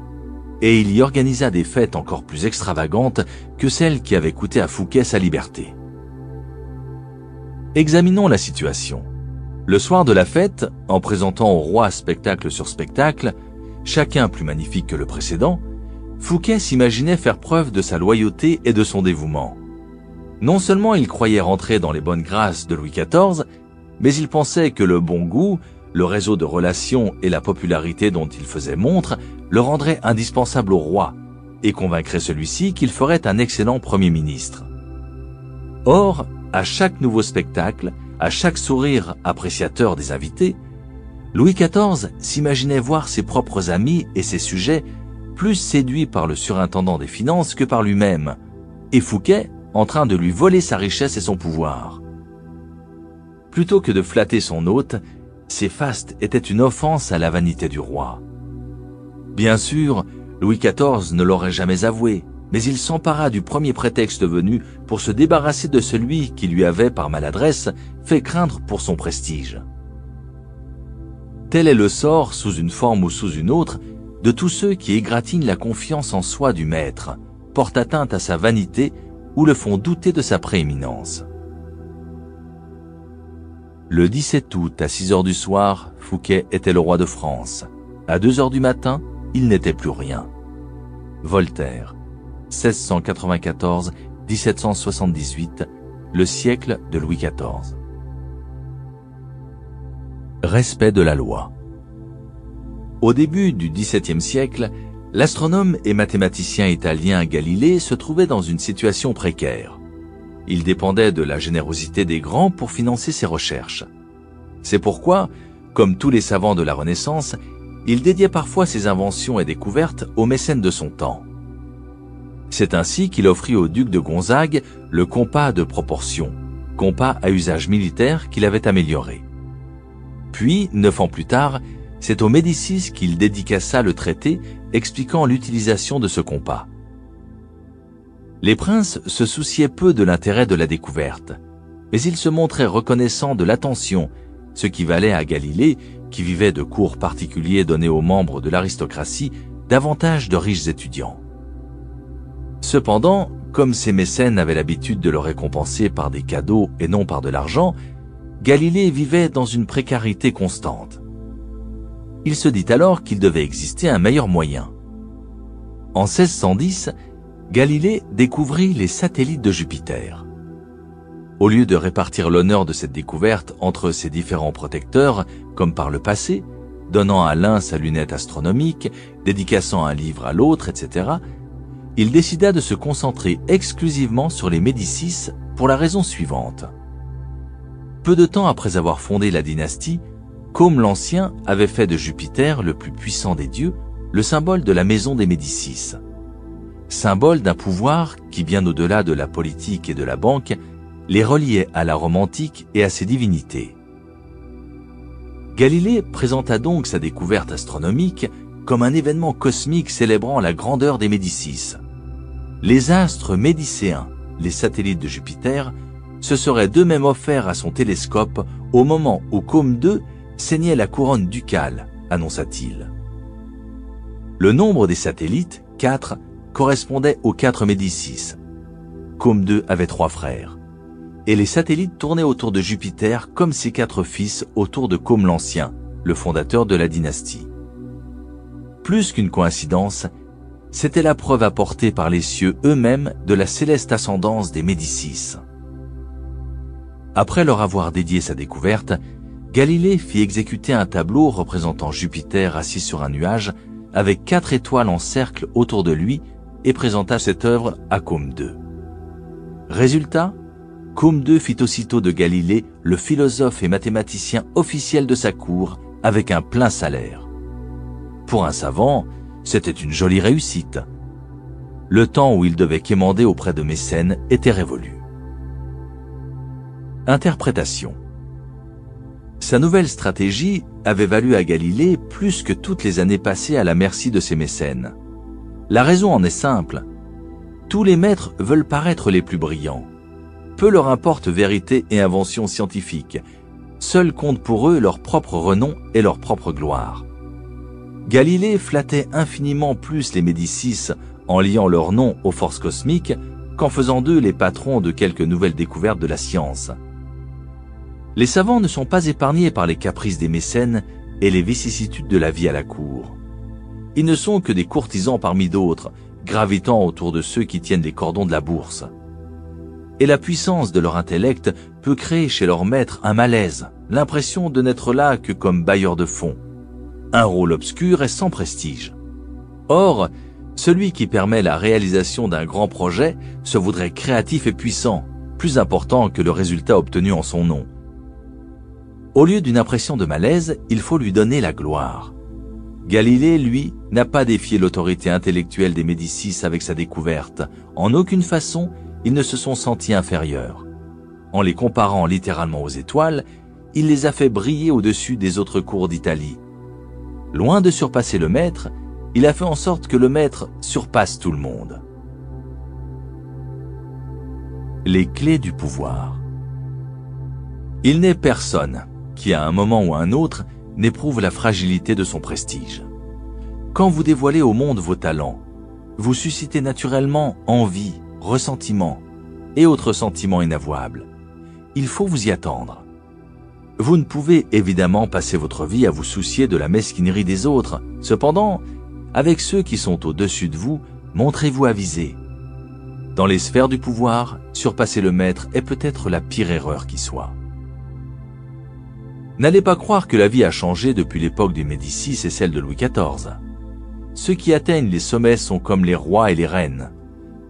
et il y organisa des fêtes encore plus extravagantes que celles qui avaient coûté à Fouquet sa liberté. Examinons la situation. Le soir de la fête, en présentant au roi spectacle sur spectacle, chacun plus magnifique que le précédent, Fouquet s'imaginait faire preuve de sa loyauté et de son dévouement. Non seulement il croyait rentrer dans les bonnes grâces de Louis XIV, mais il pensait que le bon goût, le réseau de relations et la popularité dont il faisait montre le rendraient indispensable au roi et convaincrait celui-ci qu'il ferait un excellent Premier ministre. Or, à chaque nouveau spectacle, à chaque sourire appréciateur des invités, Louis XIV s'imaginait voir ses propres amis et ses sujets plus séduits par le surintendant des finances que par lui-même, et Fouquet en train de lui voler sa richesse et son pouvoir. Plutôt que de flatter son hôte, ces fastes étaient une offense à la vanité du roi. Bien sûr, Louis XIV ne l'aurait jamais avoué, mais il s'empara du premier prétexte venu pour se débarrasser de celui qui lui avait, par maladresse, fait craindre pour son prestige. Tel est le sort, sous une forme ou sous une autre, de tous ceux qui égratignent la confiance en soi du maître, portent atteinte à sa vanité ou le font douter de sa prééminence. Le 17 août, à 6 heures du soir, Fouquet était le roi de France. À 2 heures du matin, il n'était plus rien. Voltaire, 1694-1778, le siècle de Louis XIV. Respect de la loi. Au début du XVIIe siècle, l'astronome et mathématicien italien Galilée se trouvait dans une situation précaire. Il dépendait de la générosité des grands pour financer ses recherches. C'est pourquoi, comme tous les savants de la Renaissance, il dédiait parfois ses inventions et découvertes aux mécènes de son temps. C'est ainsi qu'il offrit au duc de Gonzague le compas de proportion, compas à usage militaire qu'il avait amélioré. Puis, 9 ans plus tard, c'est aux Médicis qu'il dédicaça le traité expliquant l'utilisation de ce compas. Les princes se souciaient peu de l'intérêt de la découverte, mais ils se montraient reconnaissants de l'attention, ce qui valait à Galilée, qui vivait de cours particuliers donnés aux membres de l'aristocratie, davantage de riches étudiants. Cependant, comme ces mécènes avaient l'habitude de le récompenser par des cadeaux et non par de l'argent, Galilée vivait dans une précarité constante. Il se dit alors qu'il devait exister un meilleur moyen. En 1610, Galilée découvrit les satellites de Jupiter. Au lieu de répartir l'honneur de cette découverte entre ses différents protecteurs, comme par le passé, donnant à l'un sa lunette astronomique, dédicaçant un livre à l'autre, etc., il décida de se concentrer exclusivement sur les Médicis pour la raison suivante. Peu de temps après avoir fondé la dynastie, Côme l'Ancien avait fait de Jupiter, le plus puissant des dieux, le symbole de la maison des Médicis. Symbole d'un pouvoir qui, bien au-delà de la politique et de la banque, les reliait à la Rome antique et à ses divinités. Galilée présenta donc sa découverte astronomique comme un événement cosmique célébrant la grandeur des Médicis. Les astres médicéens, les satellites de Jupiter, se seraient d'eux-mêmes offerts à son télescope au moment où Côme II ceignait la couronne ducale, annonça-t-il. Le nombre des satellites, 4, correspondait aux 4 Médicis. Côme II avait 3 frères. Et les satellites tournaient autour de Jupiter comme ses 4 fils autour de Côme l'Ancien, le fondateur de la dynastie. Plus qu'une coïncidence, c'était la preuve apportée par les cieux eux-mêmes de la céleste ascendance des Médicis. Après leur avoir dédié sa découverte, Galilée fit exécuter un tableau représentant Jupiter assis sur un nuage avec 4 étoiles en cercle autour de lui et présenta cette œuvre à Côme II. Résultat, Côme II fit aussitôt de Galilée le philosophe et mathématicien officiel de sa cour avec un plein salaire. Pour un savant, c'était une jolie réussite. Le temps où il devait quémander auprès de mécènes était révolu. Interprétation. Sa nouvelle stratégie avait valu à Galilée plus que toutes les années passées à la merci de ses mécènes. La raison en est simple. Tous les maîtres veulent paraître les plus brillants. Peu leur importe vérité et invention scientifique. Seul compte pour eux leur propre renom et leur propre gloire. Galilée flattait infiniment plus les Médicis en liant leur nom aux forces cosmiques qu'en faisant d'eux les patrons de quelques nouvelles découvertes de la science. Les savants ne sont pas épargnés par les caprices des mécènes et les vicissitudes de la vie à la cour. Ils ne sont que des courtisans parmi d'autres, gravitant autour de ceux qui tiennent les cordons de la bourse. Et la puissance de leur intellect peut créer chez leur maître un malaise, l'impression de n'être là que comme bailleur de fonds, un rôle obscur et sans prestige. Or, celui qui permet la réalisation d'un grand projet se voudrait créatif et puissant, plus important que le résultat obtenu en son nom. Au lieu d'une impression de malaise, il faut lui donner la gloire. Galilée, lui, n'a pas défié l'autorité intellectuelle des Médicis avec sa découverte. En aucune façon, ils ne se sont sentis inférieurs. En les comparant littéralement aux étoiles, il les a fait briller au-dessus des autres cours d'Italie. Loin de surpasser le maître, il a fait en sorte que le maître surpasse tout le monde. Les clés du pouvoir. Il n'est personne qui, à un moment ou à un autre, n'éprouve la fragilité de son prestige. Quand vous dévoilez au monde vos talents, vous suscitez naturellement envie, ressentiment et autres sentiments inavouables. Il faut vous y attendre. Vous ne pouvez évidemment passer votre vie à vous soucier de la mesquinerie des autres. Cependant, avec ceux qui sont au-dessus de vous, montrez-vous avisé. Dans les sphères du pouvoir, surpasser le maître est peut-être la pire erreur qui soit. N'allez pas croire que la vie a changé depuis l'époque des Médicis et celle de Louis XIV. Ceux qui atteignent les sommets sont comme les rois et les reines.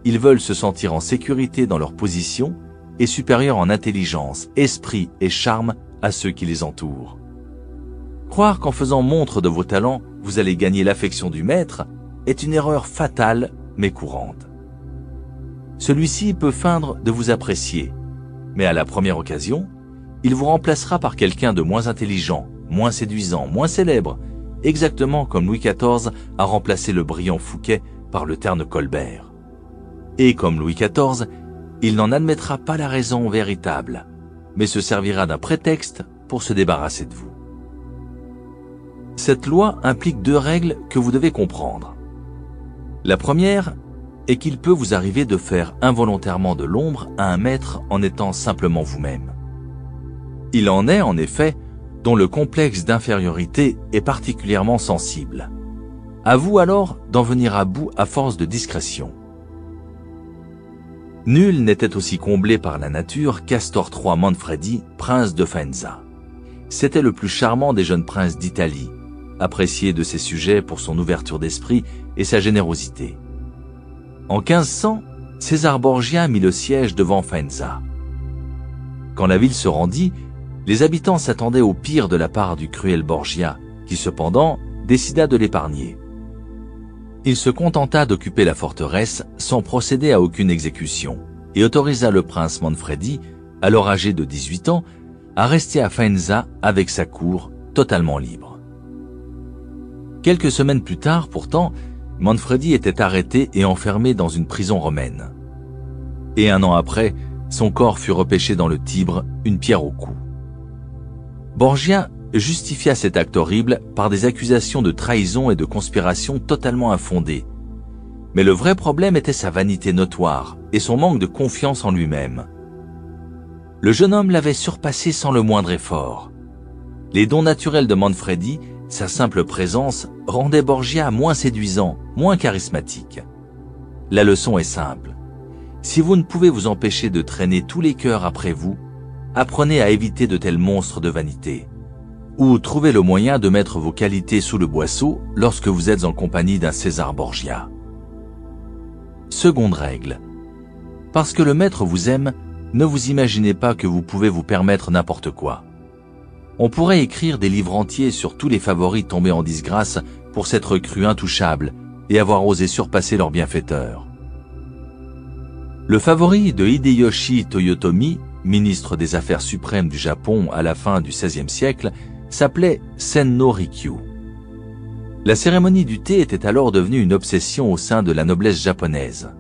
Ils veulent se sentir en sécurité dans leur position et supérieurs en intelligence, esprit et charme à ceux qui les entourent. Croire qu'en faisant montre de vos talents, vous allez gagner l'affection du maître est une erreur fatale mais courante. Celui-ci peut feindre de vous apprécier, mais à la première occasion, il vous remplacera par quelqu'un de moins intelligent, moins séduisant, moins célèbre, exactement comme Louis XIV a remplacé le brillant Fouquet par le terne Colbert. Et comme Louis XIV, il n'en admettra pas la raison véritable, mais se servira d'un prétexte pour se débarrasser de vous. Cette loi implique 2 règles que vous devez comprendre. La première est qu'il peut vous arriver de faire involontairement de l'ombre à un maître en étant simplement vous-même. Il en est, en effet, dont le complexe d'infériorité est particulièrement sensible. À vous alors d'en venir à bout à force de discrétion. Nul n'était aussi comblé par la nature qu'Astor III Manfredi, prince de Faenza. C'était le plus charmant des jeunes princes d'Italie, apprécié de ses sujets pour son ouverture d'esprit et sa générosité. En 1500, César Borgia mit le siège devant Faenza. Quand la ville se rendit, les habitants s'attendaient au pire de la part du cruel Borgia, qui cependant décida de l'épargner. Il se contenta d'occuper la forteresse sans procéder à aucune exécution et autorisa le prince Manfredi, alors âgé de 18 ans, à rester à Faenza avec sa cour totalement libre. Quelques semaines plus tard, pourtant, Manfredi était arrêté et enfermé dans une prison romaine. Et 1 an après, son corps fut repêché dans le Tibre, une pierre au cou. Borgia justifia cet acte horrible par des accusations de trahison et de conspiration totalement infondées. Mais le vrai problème était sa vanité notoire et son manque de confiance en lui-même. Le jeune homme l'avait surpassé sans le moindre effort. Les dons naturels de Manfredi, sa simple présence, rendaient Borgia moins séduisant, moins charismatique. La leçon est simple. Si vous ne pouvez vous empêcher de traîner tous les cœurs après vous, apprenez à éviter de tels monstres de vanité. Ou trouvez le moyen de mettre vos qualités sous le boisseau lorsque vous êtes en compagnie d'un César Borgia. Seconde règle. Parce que le maître vous aime, ne vous imaginez pas que vous pouvez vous permettre n'importe quoi. On pourrait écrire des livres entiers sur tous les favoris tombés en disgrâce pour s'être crus intouchables et avoir osé surpasser leur bienfaiteur. Le favori de Hideyoshi Toyotomi, ministre des Affaires suprêmes du Japon à la fin du XVIe siècle, s'appelait Sen-no Rikyu. La cérémonie du thé était alors devenue une obsession au sein de la noblesse japonaise.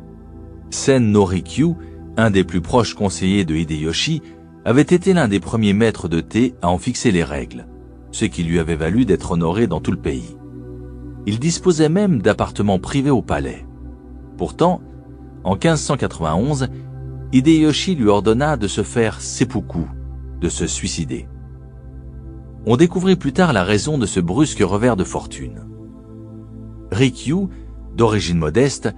Sen-no Rikyu, un des plus proches conseillers de Hideyoshi, avait été l'un des premiers maîtres de thé à en fixer les règles, ce qui lui avait valu d'être honoré dans tout le pays. Il disposait même d'appartements privés au palais. Pourtant, en 1591, Hideyoshi lui ordonna de se faire seppuku, de se suicider. On découvrit plus tard la raison de ce brusque revers de fortune. Rikyu, d'origine modeste,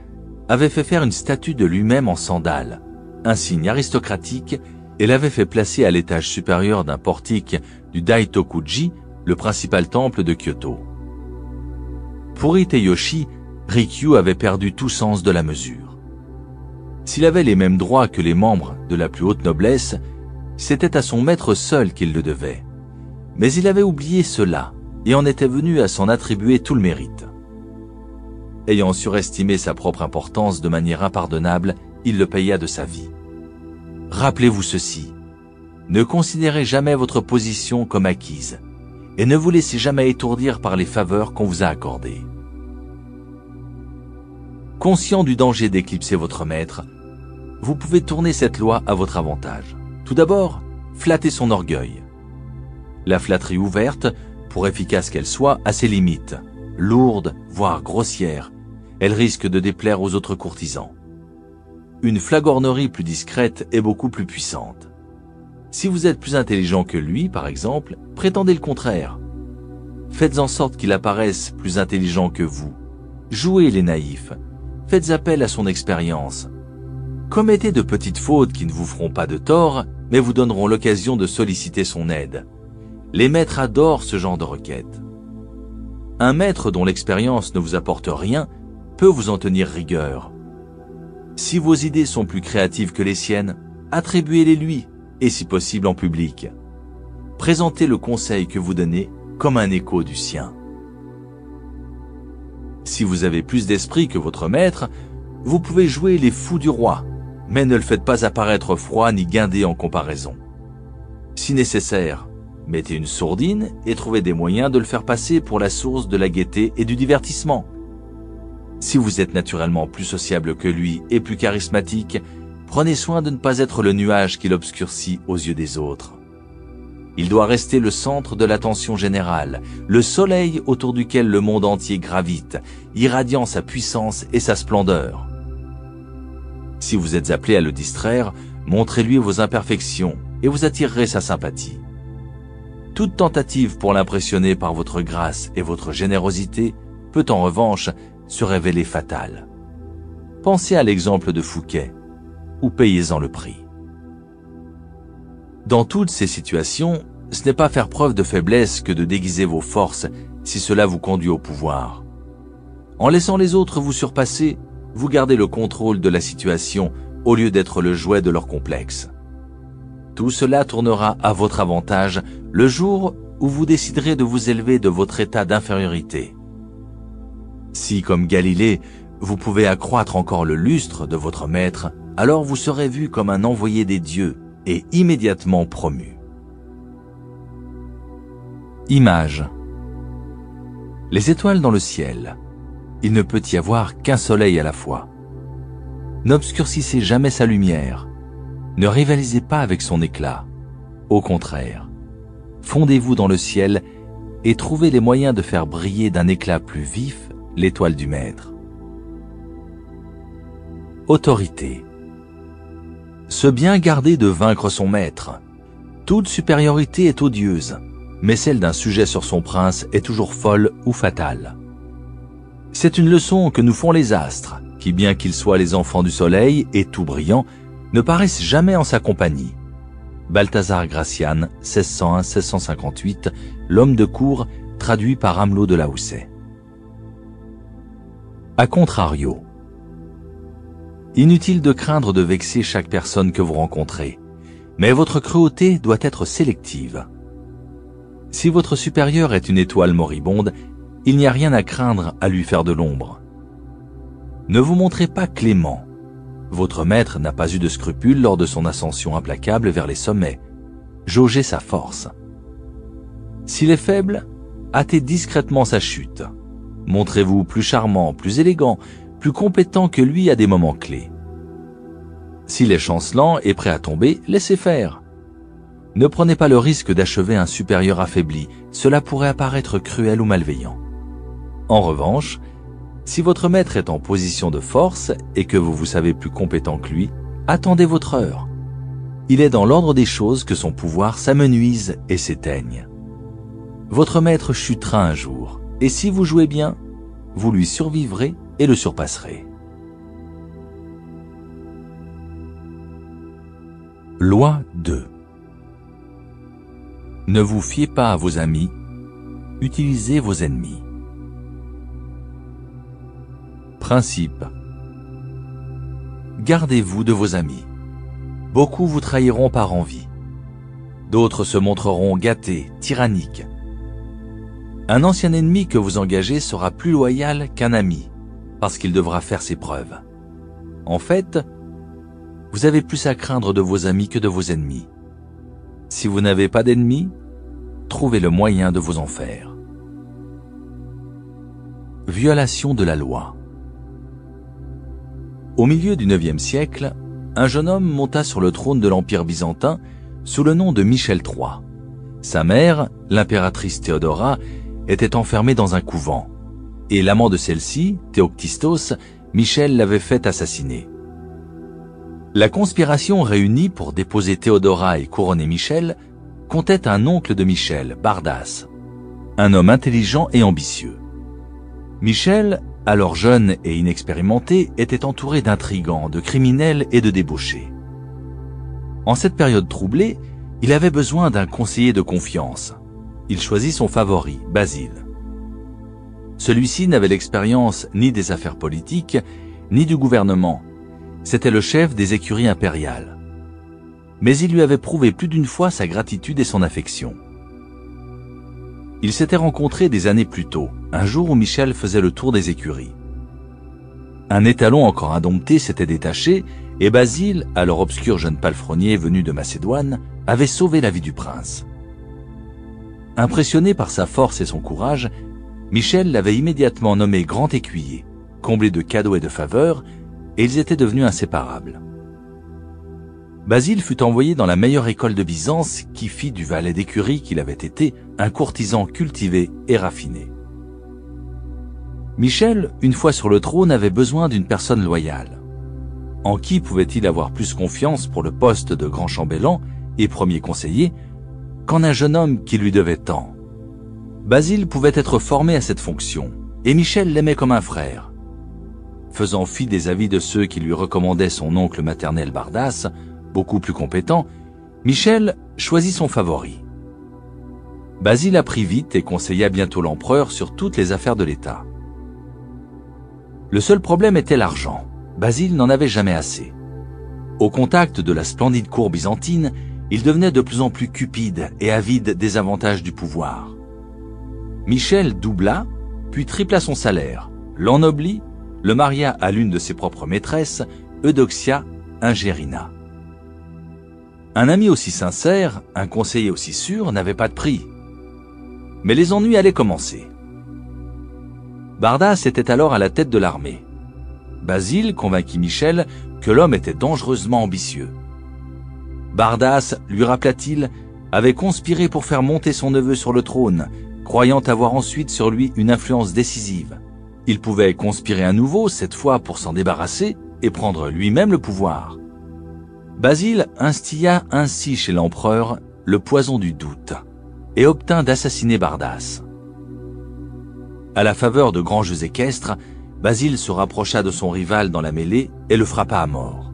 avait fait faire une statue de lui-même en sandales, un signe aristocratique, et l'avait fait placer à l'étage supérieur d'un portique du Daitokuji, le principal temple de Kyoto. Pour Hideyoshi, Rikyu avait perdu tout sens de la mesure. S'il avait les mêmes droits que les membres de la plus haute noblesse, c'était à son maître seul qu'il le devait. Mais il avait oublié cela et en était venu à s'en attribuer tout le mérite. Ayant surestimé sa propre importance de manière impardonnable, il le paya de sa vie. Rappelez-vous ceci, ne considérez jamais votre position comme acquise et ne vous laissez jamais étourdir par les faveurs qu'on vous a accordées. Conscient du danger d'éclipser votre maître, vous pouvez tourner cette loi à votre avantage. Tout d'abord, flattez son orgueil. La flatterie ouverte, pour efficace qu'elle soit, a ses limites. Lourde, voire grossière, elle risque de déplaire aux autres courtisans. Une flagornerie plus discrète est beaucoup plus puissante. Si vous êtes plus intelligent que lui, par exemple, prétendez le contraire. Faites en sorte qu'il apparaisse plus intelligent que vous. Jouez les naïfs. Faites appel à son expérience. Commettez de petites fautes qui ne vous feront pas de tort, mais vous donneront l'occasion de solliciter son aide. Les maîtres adorent ce genre de requête. Un maître dont l'expérience ne vous apporte rien peut vous en tenir rigueur. Si vos idées sont plus créatives que les siennes, attribuez-les lui, et si possible en public. Présentez le conseil que vous donnez comme un écho du sien. Si vous avez plus d'esprit que votre maître, vous pouvez jouer les fous du roi, mais ne le faites pas apparaître froid ni guindé en comparaison. Si nécessaire, mettez une sourdine et trouvez des moyens de le faire passer pour la source de la gaieté et du divertissement. Si vous êtes naturellement plus sociable que lui et plus charismatique, prenez soin de ne pas être le nuage qui l'obscurcit aux yeux des autres. Il doit rester le centre de l'attention générale, le soleil autour duquel le monde entier gravite, irradiant sa puissance et sa splendeur. Si vous êtes appelé à le distraire, montrez-lui vos imperfections et vous attirerez sa sympathie. Toute tentative pour l'impressionner par votre grâce et votre générosité peut en revanche se révéler fatale. Pensez à l'exemple de Fouquet, ou payez-en le prix. Dans toutes ces situations, ce n'est pas faire preuve de faiblesse que de déguiser vos forces si cela vous conduit au pouvoir. En laissant les autres vous surpasser, vous gardez le contrôle de la situation au lieu d'être le jouet de leur complexe. Tout cela tournera à votre avantage le jour où vous déciderez de vous élever de votre état d'infériorité. Si, comme Galilée, vous pouvez accroître encore le lustre de votre maître, alors vous serez vu comme un envoyé des dieux et immédiatement promu. Image. Les étoiles dans le ciel. Il ne peut y avoir qu'un soleil à la fois. N'obscurcissez jamais sa lumière. Ne rivalisez pas avec son éclat. Au contraire, fondez-vous dans le ciel et trouvez les moyens de faire briller d'un éclat plus vif l'étoile du maître. Autorité. Se bien garder de vaincre son maître. Toute supériorité est odieuse, mais celle d'un sujet sur son prince est toujours folle ou fatale. C'est une leçon que nous font les astres, qui bien qu'ils soient les enfants du soleil et tout brillants, ne paraissent jamais en sa compagnie. Balthazar Gracian, 1601-1658, l'homme de cour, traduit par Amelot de la Houssaye. A contrario. Inutile de craindre de vexer chaque personne que vous rencontrez, mais votre cruauté doit être sélective. Si votre supérieur est une étoile moribonde, il n'y a rien à craindre à lui faire de l'ombre. Ne vous montrez pas clément. Votre maître n'a pas eu de scrupules lors de son ascension implacable vers les sommets. Jaugez sa force. S'il est faible, hâtez discrètement sa chute. Montrez-vous plus charmant, plus élégant, plus compétent que lui à des moments clés. S'il est chancelant et prêt à tomber, laissez faire. Ne prenez pas le risque d'achever un supérieur affaibli, cela pourrait apparaître cruel ou malveillant. En revanche, si votre maître est en position de force et que vous vous savez plus compétent que lui, attendez votre heure. Il est dans l'ordre des choses que son pouvoir s'amenuise et s'éteigne. Votre maître chutera un jour, et si vous jouez bien, vous lui survivrez et le surpasserez. Loi 2. Ne vous fiez pas à vos amis, utilisez vos ennemis. Principe. Gardez-vous de vos amis. Beaucoup vous trahiront par envie. D'autres se montreront gâtés, tyranniques. Un ancien ennemi que vous engagez sera plus loyal qu'un ami, parce qu'il devra faire ses preuves. En fait, vous avez plus à craindre de vos amis que de vos ennemis. Si vous n'avez pas d'ennemis, trouvez le moyen de vous en faire. Violation de la loi. Au milieu du IXe siècle, un jeune homme monta sur le trône de l'Empire byzantin sous le nom de Michel III. Sa mère, l'impératrice Théodora, était enfermée dans un couvent, et l'amant de celle-ci, Théoctistos, Michel l'avait fait assassiner. La conspiration réunie pour déposer Théodora et couronner Michel comptait un oncle de Michel, Bardas, un homme intelligent et ambitieux. Michel, alors jeune et inexpérimenté, était entouré d'intrigants, de criminels et de débauchés. En cette période troublée, il avait besoin d'un conseiller de confiance. Il choisit son favori, Basile. Celui-ci n'avait l'expérience ni des affaires politiques, ni du gouvernement. C'était le chef des écuries impériales. Mais il lui avait prouvé plus d'une fois sa gratitude et son affection. Ils s'étaient rencontrés des années plus tôt, un jour où Michel faisait le tour des écuries. Un étalon encore indompté s'était détaché, et Basile, alors obscur jeune palefrenier venu de Macédoine, avait sauvé la vie du prince. Impressionné par sa force et son courage, Michel l'avait immédiatement nommé grand écuyer, comblé de cadeaux et de faveurs, et ils étaient devenus inséparables. Basile fut envoyé dans la meilleure école de Byzance qui fit du valet d'écurie qu'il avait été un courtisan cultivé et raffiné. Michel, une fois sur le trône, avait besoin d'une personne loyale. En qui pouvait-il avoir plus confiance pour le poste de grand chambellan et premier conseiller qu'en un jeune homme qui lui devait tant? Basile pouvait être formé à cette fonction, et Michel l'aimait comme un frère. Faisant fi des avis de ceux qui lui recommandaient son oncle maternel Bardas, beaucoup plus compétent, Michel choisit son favori. Basile apprit vite et conseilla bientôt l'empereur sur toutes les affaires de l'État. Le seul problème était l'argent. Basile n'en avait jamais assez. Au contact de la splendide cour byzantine, il devenait de plus en plus cupide et avide des avantages du pouvoir. Michel doubla, puis tripla son salaire, l'ennoblit, le maria à l'une de ses propres maîtresses, Eudoxia Ingérina. Un ami aussi sincère, un conseiller aussi sûr n'avait pas de prix. Mais les ennuis allaient commencer. Bardas était alors à la tête de l'armée. Basile convainquit Michel que l'homme était dangereusement ambitieux. Bardas, lui rappela-t-il, avait conspiré pour faire monter son neveu sur le trône, croyant avoir ensuite sur lui une influence décisive. Il pouvait conspirer à nouveau, cette fois pour s'en débarrasser et prendre lui-même le pouvoir. Basile instilla ainsi chez l'empereur le poison du doute et obtint d'assassiner Bardas. À la faveur de grands jeux équestres, Basile se rapprocha de son rival dans la mêlée et le frappa à mort.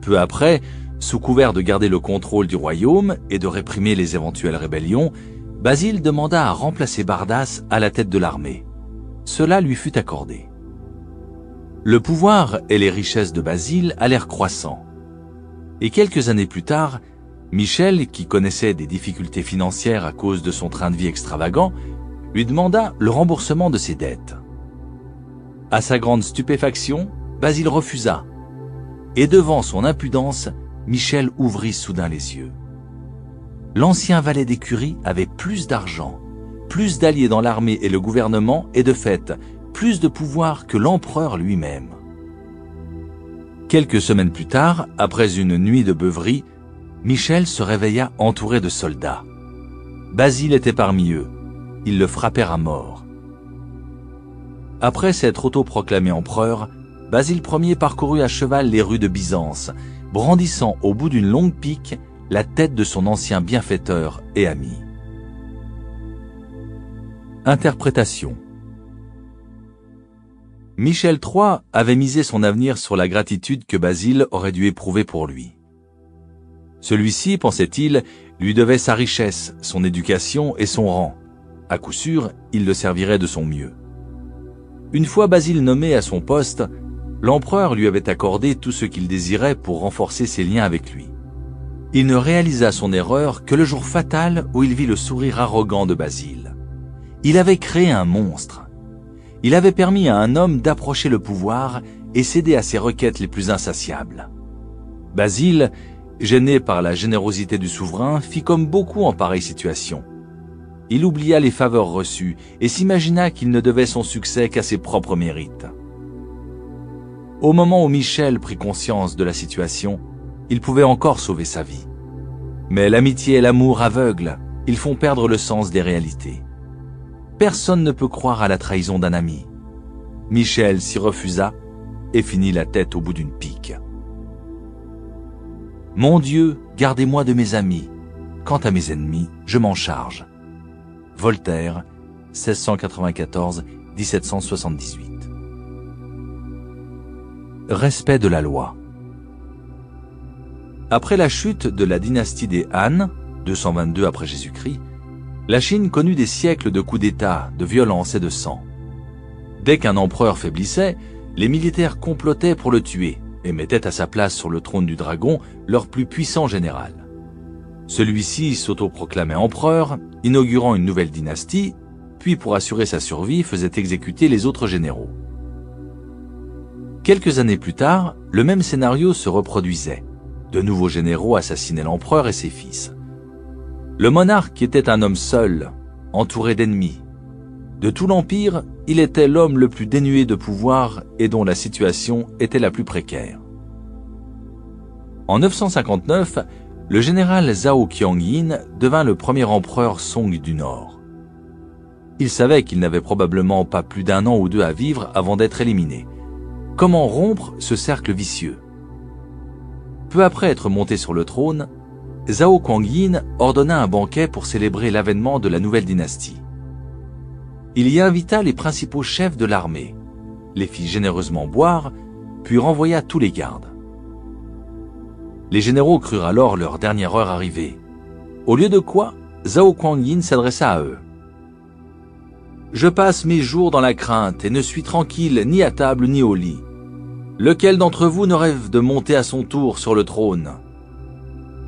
Peu après, sous couvert de garder le contrôle du royaume et de réprimer les éventuelles rébellions, Basile demanda à remplacer Bardas à la tête de l'armée. Cela lui fut accordé. Le pouvoir et les richesses de Basile allèrent croissant. Et quelques années plus tard, Michel, qui connaissait des difficultés financières à cause de son train de vie extravagant, lui demanda le remboursement de ses dettes. À sa grande stupéfaction, Basile refusa. Et devant son impudence, Michel ouvrit soudain les yeux. L'ancien valet d'écurie avait plus d'argent, plus d'alliés dans l'armée et le gouvernement, et de fait, plus de pouvoir que l'empereur lui-même. Quelques semaines plus tard, après une nuit de beuverie, Michel se réveilla entouré de soldats. Basile était parmi eux. Ils le frappèrent à mort. Après s'être autoproclamé empereur, Basile Ier parcourut à cheval les rues de Byzance, brandissant au bout d'une longue pique la tête de son ancien bienfaiteur et ami. Interprétation. Michel III avait misé son avenir sur la gratitude que Basile aurait dû éprouver pour lui. Celui-ci, pensait-il, lui devait sa richesse, son éducation et son rang. À coup sûr, il le servirait de son mieux. Une fois Basile nommé à son poste, l'empereur lui avait accordé tout ce qu'il désirait pour renforcer ses liens avec lui. Il ne réalisa son erreur que le jour fatal où il vit le sourire arrogant de Basile. Il avait créé un monstre. Il avait permis à un homme d'approcher le pouvoir et céder à ses requêtes les plus insatiables. Basile, gêné par la générosité du souverain, fit comme beaucoup en pareille situation. Il oublia les faveurs reçues et s'imagina qu'il ne devait son succès qu'à ses propres mérites. Au moment où Michel prit conscience de la situation, il pouvait encore sauver sa vie. Mais l'amitié et l'amour aveugles, ils font perdre le sens des réalités. Personne ne peut croire à la trahison d'un ami. Michel s'y refusa et finit la tête au bout d'une pique. Mon Dieu, gardez-moi de mes amis. Quant à mes ennemis, je m'en charge. Voltaire, 1694-1778. Respect de la loi. Après la chute de la dynastie des Han, 222 après Jésus-Christ, la Chine connut des siècles de coups d'État, de violence et de sang. Dès qu'un empereur faiblissait, les militaires complotaient pour le tuer et mettaient à sa place sur le trône du dragon leur plus puissant général. Celui-ci s'autoproclamait empereur, inaugurant une nouvelle dynastie, puis pour assurer sa survie faisait exécuter les autres généraux. Quelques années plus tard, le même scénario se reproduisait. De nouveaux généraux assassinaient l'empereur et ses fils. Le monarque était un homme seul, entouré d'ennemis. De tout l'Empire, il était l'homme le plus dénué de pouvoir et dont la situation était la plus précaire. En 959, le général Zhao Qianyin devint le premier empereur Song du Nord. Il savait qu'il n'avait probablement pas plus d'1 an ou 2 à vivre avant d'être éliminé. Comment rompre ce cercle vicieux? Peu après être monté sur le trône, Zhao Qianyin ordonna un banquet pour célébrer l'avènement de la nouvelle dynastie. Il y invita les principaux chefs de l'armée, les fit généreusement boire, puis renvoya tous les gardes. Les généraux crurent alors leur dernière heure arrivée. Au lieu de quoi, Zhao Qianyin s'adressa à eux. « Je passe mes jours dans la crainte et ne suis tranquille ni à table ni au lit. Lequel d'entre vous ne rêve de monter à son tour sur le trône?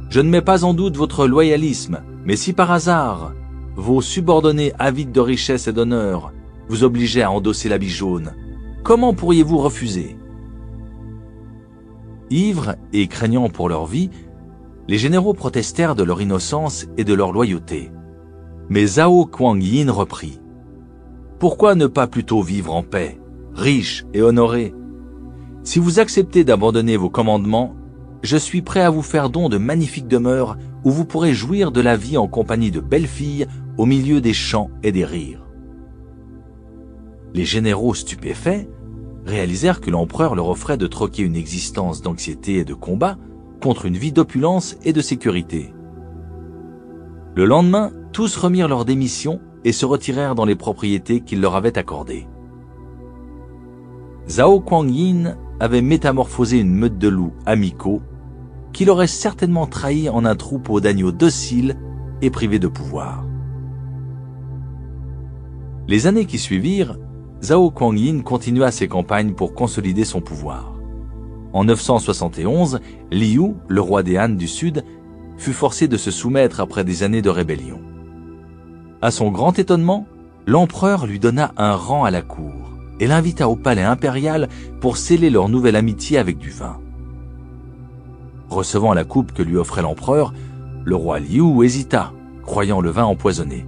Je ne mets pas en doute votre loyalisme, mais si par hasard, vos subordonnés avides de richesse et d'honneur vous obligeaient à endosser l'habit jaune, comment pourriez-vous refuser? » Ivres et craignant pour leur vie, les généraux protestèrent de leur innocence et de leur loyauté. Mais Zhao Qianyin reprit. « Pourquoi ne pas plutôt vivre en paix, riche et honoré? Si vous acceptez d'abandonner vos commandements, je suis prêt à vous faire don de magnifiques demeures où vous pourrez jouir de la vie en compagnie de belles filles au milieu des chants et des rires. » Les généraux stupéfaits réalisèrent que l'empereur leur offrait de troquer une existence d'anxiété et de combat contre une vie d'opulence et de sécurité. Le lendemain, tous remirent leur démission et se retirèrent dans les propriétés qu'il leur avait accordées. Zhao Qianyin avait métamorphosé une meute de loups amicaux qui l'aurait certainement trahi en un troupeau d'agneaux dociles et privés de pouvoir. Les années qui suivirent, Zhao Qianyin continua ses campagnes pour consolider son pouvoir. En 971, Liu, le roi des Han du Sud, fut forcé de se soumettre après des années de rébellion. À son grand étonnement, l'empereur lui donna un rang à la cour et l'invita au palais impérial pour sceller leur nouvelle amitié avec du vin. Recevant la coupe que lui offrait l'empereur, le roi Liu hésita, croyant le vin empoisonné.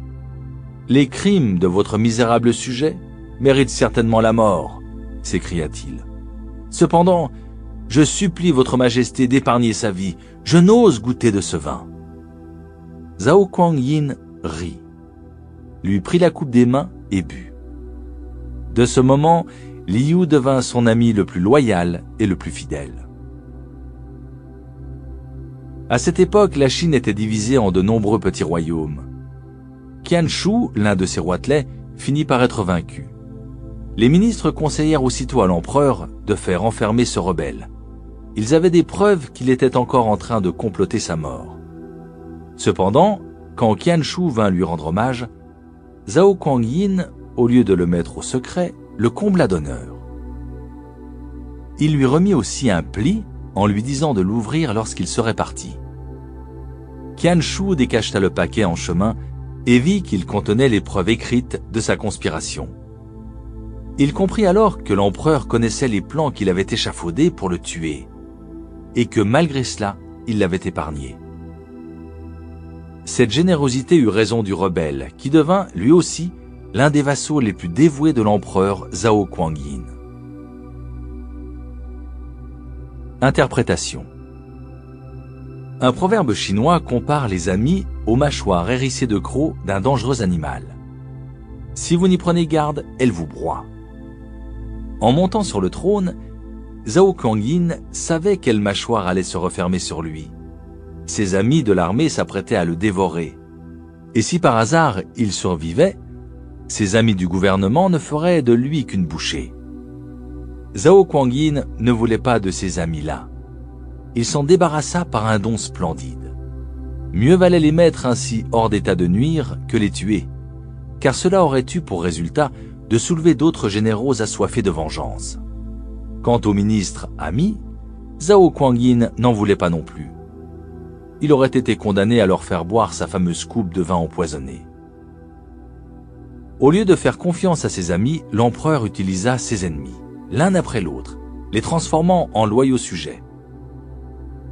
« Les crimes de votre misérable sujet méritent certainement la mort, » s'écria-t-il. « Cependant, je supplie votre majesté d'épargner sa vie, je n'ose goûter de ce vin. » Zhao Qianyin rit, lui prit la coupe des mains et but. De ce moment, Liu devint son ami le plus loyal et le plus fidèle. À cette époque, la Chine était divisée en de nombreux petits royaumes. Qianshu, l'un de ses roitelets, finit par être vaincu. Les ministres conseillèrent aussitôt à l'empereur de faire enfermer ce rebelle. Ils avaient des preuves qu'il était encore en train de comploter sa mort. Cependant, quand Qianshu vint lui rendre hommage, Zhao Qianyin, au lieu de le mettre au secret, le combla d'honneur. Il lui remit aussi un pli en lui disant de l'ouvrir lorsqu'il serait parti. Qianshu décacheta le paquet en chemin et vit qu'il contenait les preuves écrites de sa conspiration. Il comprit alors que l'empereur connaissait les plans qu'il avait échafaudés pour le tuer, et que malgré cela, il l'avait épargné. Cette générosité eut raison du rebelle, qui devint, lui aussi, l'un des vassaux les plus dévoués de l'empereur Zhao Qianyin. Interprétation. Un proverbe chinois compare les amis aux mâchoires hérissées de crocs d'un dangereux animal. Si vous n'y prenez garde, elles vous broient. En montant sur le trône, Zhao Kuan-yin savait quelle mâchoire allait se refermer sur lui. Ses amis de l'armée s'apprêtaient à le dévorer. Et si par hasard il survivait, ses amis du gouvernement ne feraient de lui qu'une bouchée. Zhao Kuan-yin ne voulait pas de ces amis-là. Il s'en débarrassa par un don splendide. Mieux valait les mettre ainsi hors d'état de nuire que les tuer, car cela aurait eu pour résultat de soulever d'autres généraux assoiffés de vengeance. Quant au ministre ami, Zhao Kuan-yin n'en voulait pas non plus. Il aurait été condamné à leur faire boire sa fameuse coupe de vin empoisonné. Au lieu de faire confiance à ses amis, l'empereur utilisa ses ennemis, l'un après l'autre, les transformant en loyaux sujets.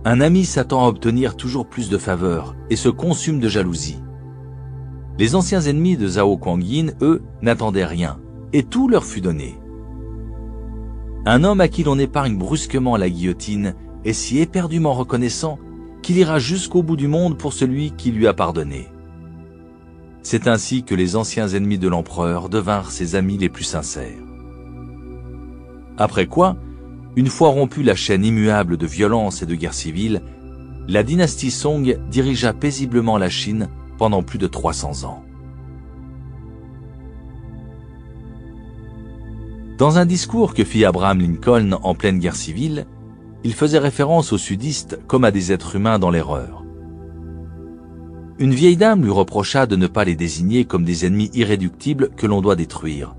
Un ami s'attend à obtenir toujours plus de faveurs et se consume de jalousie. Les anciens ennemis de Zhao Kuan-yin, eux, n'attendaient rien, et tout leur fut donné. Un homme à qui l'on épargne brusquement la guillotine est si éperdument reconnaissant qu'il ira jusqu'au bout du monde pour celui qui lui a pardonné. C'est ainsi que les anciens ennemis de l'empereur devinrent ses amis les plus sincères. Après quoi, une fois rompue la chaîne immuable de violence et de guerre civile, la dynastie Song dirigea paisiblement la Chine pendant plus de 300 ans. Dans un discours que fit Abraham Lincoln en pleine guerre civile, il faisait référence aux sudistes comme à des êtres humains dans l'erreur. Une vieille dame lui reprocha de ne pas les désigner comme des ennemis irréductibles que l'on doit détruire.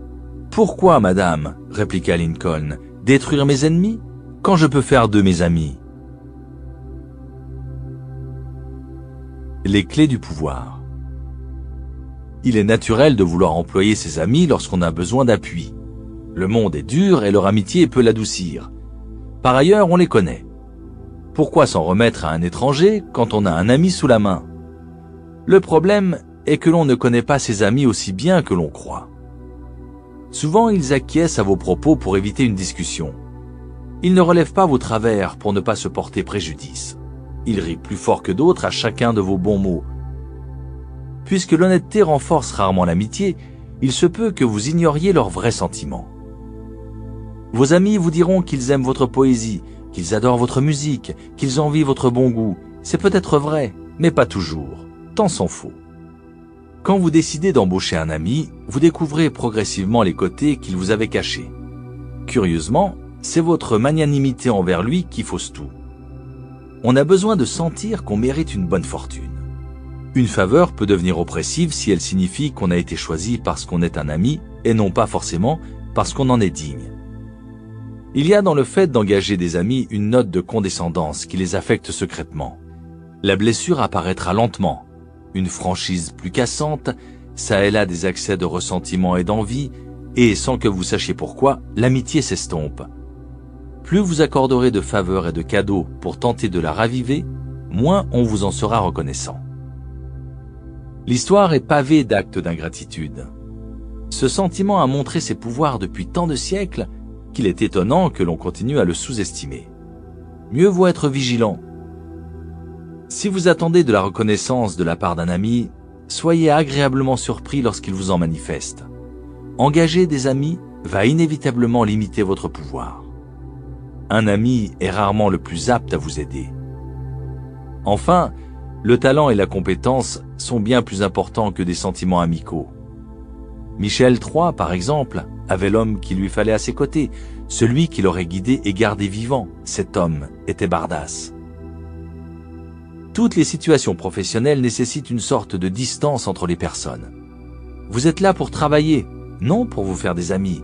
« Pourquoi, madame, répliqua Lincoln, détruire mes ennemis quand je peux faire d'eux mes amis ?» Les clés du pouvoir. Il est naturel de vouloir employer ses amis lorsqu'on a besoin d'appui. Le monde est dur et leur amitié peut l'adoucir. Par ailleurs, on les connaît. Pourquoi s'en remettre à un étranger quand on a un ami sous la main? Le problème est que l'on ne connaît pas ses amis aussi bien que l'on croit. Souvent, ils acquiescent à vos propos pour éviter une discussion. Ils ne relèvent pas vos travers pour ne pas se porter préjudice. Ils rient plus fort que d'autres à chacun de vos bons mots. Puisque l'honnêteté renforce rarement l'amitié, il se peut que vous ignoriez leurs vrais sentiments. Vos amis vous diront qu'ils aiment votre poésie, qu'ils adorent votre musique, qu'ils envient votre bon goût. C'est peut-être vrai, mais pas toujours. Tant s'en faut. Quand vous décidez d'embaucher un ami, vous découvrez progressivement les côtés qu'il vous avait cachés. Curieusement, c'est votre magnanimité envers lui qui fausse tout. On a besoin de sentir qu'on mérite une bonne fortune. Une faveur peut devenir oppressive si elle signifie qu'on a été choisi parce qu'on est un ami et non pas forcément parce qu'on en est digne. Il y a dans le fait d'engager des amis une note de condescendance qui les affecte secrètement. La blessure apparaîtra lentement, une franchise plus cassante, ça et là des accès de ressentiment et d'envie, et sans que vous sachiez pourquoi, l'amitié s'estompe. Plus vous accorderez de faveurs et de cadeaux pour tenter de la raviver, moins on vous en sera reconnaissant. L'histoire est pavée d'actes d'ingratitude. Ce sentiment a montré ses pouvoirs depuis tant de siècles qu'il est étonnant que l'on continue à le sous-estimer. Mieux vaut être vigilant. Si vous attendez de la reconnaissance de la part d'un ami, soyez agréablement surpris lorsqu'il vous en manifeste. Engager des amis va inévitablement limiter votre pouvoir. Un ami est rarement le plus apte à vous aider. Enfin, le talent et la compétence sont bien plus importants que des sentiments amicaux. Michel III, par exemple, avait l'homme qu'il lui fallait à ses côtés, celui qui l'aurait guidé et gardé vivant. Cet homme était Bardas. Toutes les situations professionnelles nécessitent une sorte de distance entre les personnes. Vous êtes là pour travailler, non pour vous faire des amis.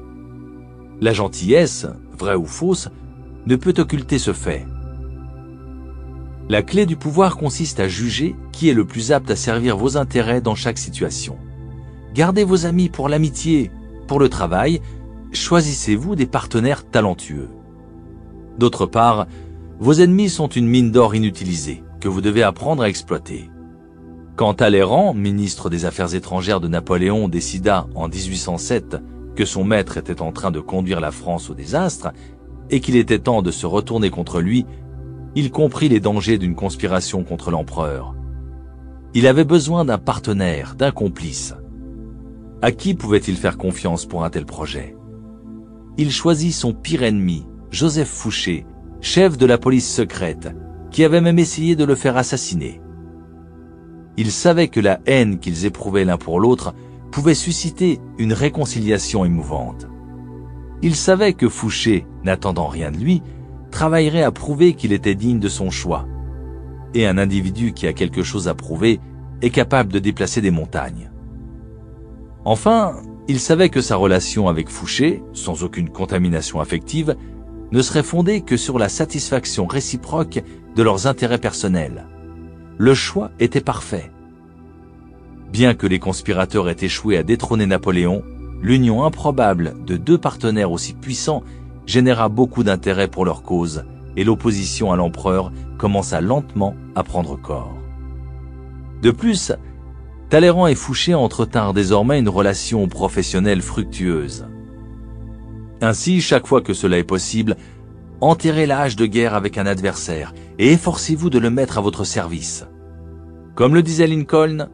La gentillesse, vraie ou fausse, ne peut occulter ce fait. La clé du pouvoir consiste à juger qui est le plus apte à servir vos intérêts dans chaque situation. Gardez vos amis pour l'amitié, pour le travail, choisissez-vous des partenaires talentueux. D'autre part, vos ennemis sont une mine d'or inutilisée, que vous devez apprendre à exploiter. Quand Talleyrand, ministre des Affaires étrangères de Napoléon, décida en 1807 que son maître était en train de conduire la France au désastre, et qu'il était temps de se retourner contre lui, il comprit les dangers d'une conspiration contre l'empereur. Il avait besoin d'un partenaire, d'un complice. À qui pouvait-il faire confiance pour un tel projet? Il choisit son pire ennemi, Joseph Fouché, chef de la police secrète, qui avait même essayé de le faire assassiner. Il savait que la haine qu'ils éprouvaient l'un pour l'autre pouvait susciter une réconciliation émouvante. Il savait que Fouché, n'attendant rien de lui, travaillerait à prouver qu'il était digne de son choix. Et un individu qui a quelque chose à prouver est capable de déplacer des montagnes. Enfin, il savait que sa relation avec Fouché, sans aucune contamination affective, ne serait fondée que sur la satisfaction réciproque de leurs intérêts personnels. Le choix était parfait. Bien que les conspirateurs aient échoué à détrôner Napoléon, l'union improbable de deux partenaires aussi puissants généra beaucoup d'intérêt pour leur cause et l'opposition à l'empereur commença lentement à prendre corps. De plus, Talleyrand et Fouché entretinrent désormais une relation professionnelle fructueuse. Ainsi, chaque fois que cela est possible, enterrez la hache de guerre avec un adversaire et efforcez-vous de le mettre à votre service. Comme le disait Lincoln,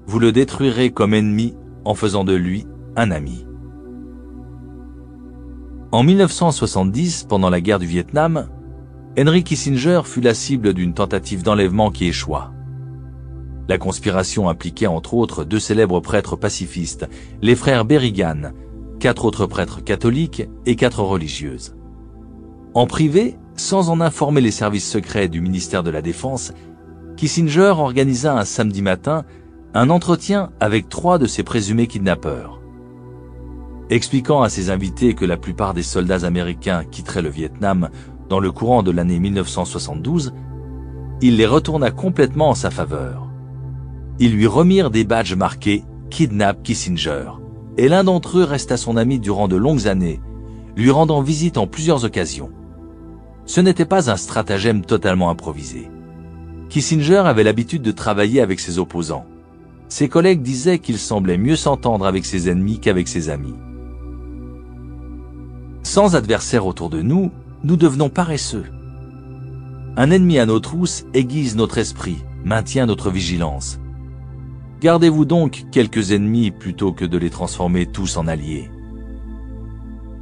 vous le détruirez comme ennemi en faisant de lui un ami. En 1970, pendant la guerre du Vietnam, Henry Kissinger fut la cible d'une tentative d'enlèvement qui échoua. La conspiration impliquait entre autres deux célèbres prêtres pacifistes, les frères Berrigan, 4 autres prêtres catholiques et 4 religieuses. En privé, sans en informer les services secrets du ministère de la Défense, Kissinger organisa un samedi matin un entretien avec 3 de ses présumés kidnappeurs. Expliquant à ses invités que la plupart des soldats américains quitteraient le Vietnam dans le courant de l'année 1972, il les retourna complètement en sa faveur. Ils lui remirent des badges marqués « Kidnap Kissinger » et l'un d'entre eux resta son ami durant de longues années, lui rendant visite en plusieurs occasions. Ce n'était pas un stratagème totalement improvisé. Kissinger avait l'habitude de travailler avec ses opposants. Ses collègues disaient qu'il semblait mieux s'entendre avec ses ennemis qu'avec ses amis. Sans adversaire autour de nous, nous devenons paresseux. Un ennemi à nos trousses aiguise notre esprit, maintient notre vigilance. Gardez-vous donc quelques ennemis plutôt que de les transformer tous en alliés.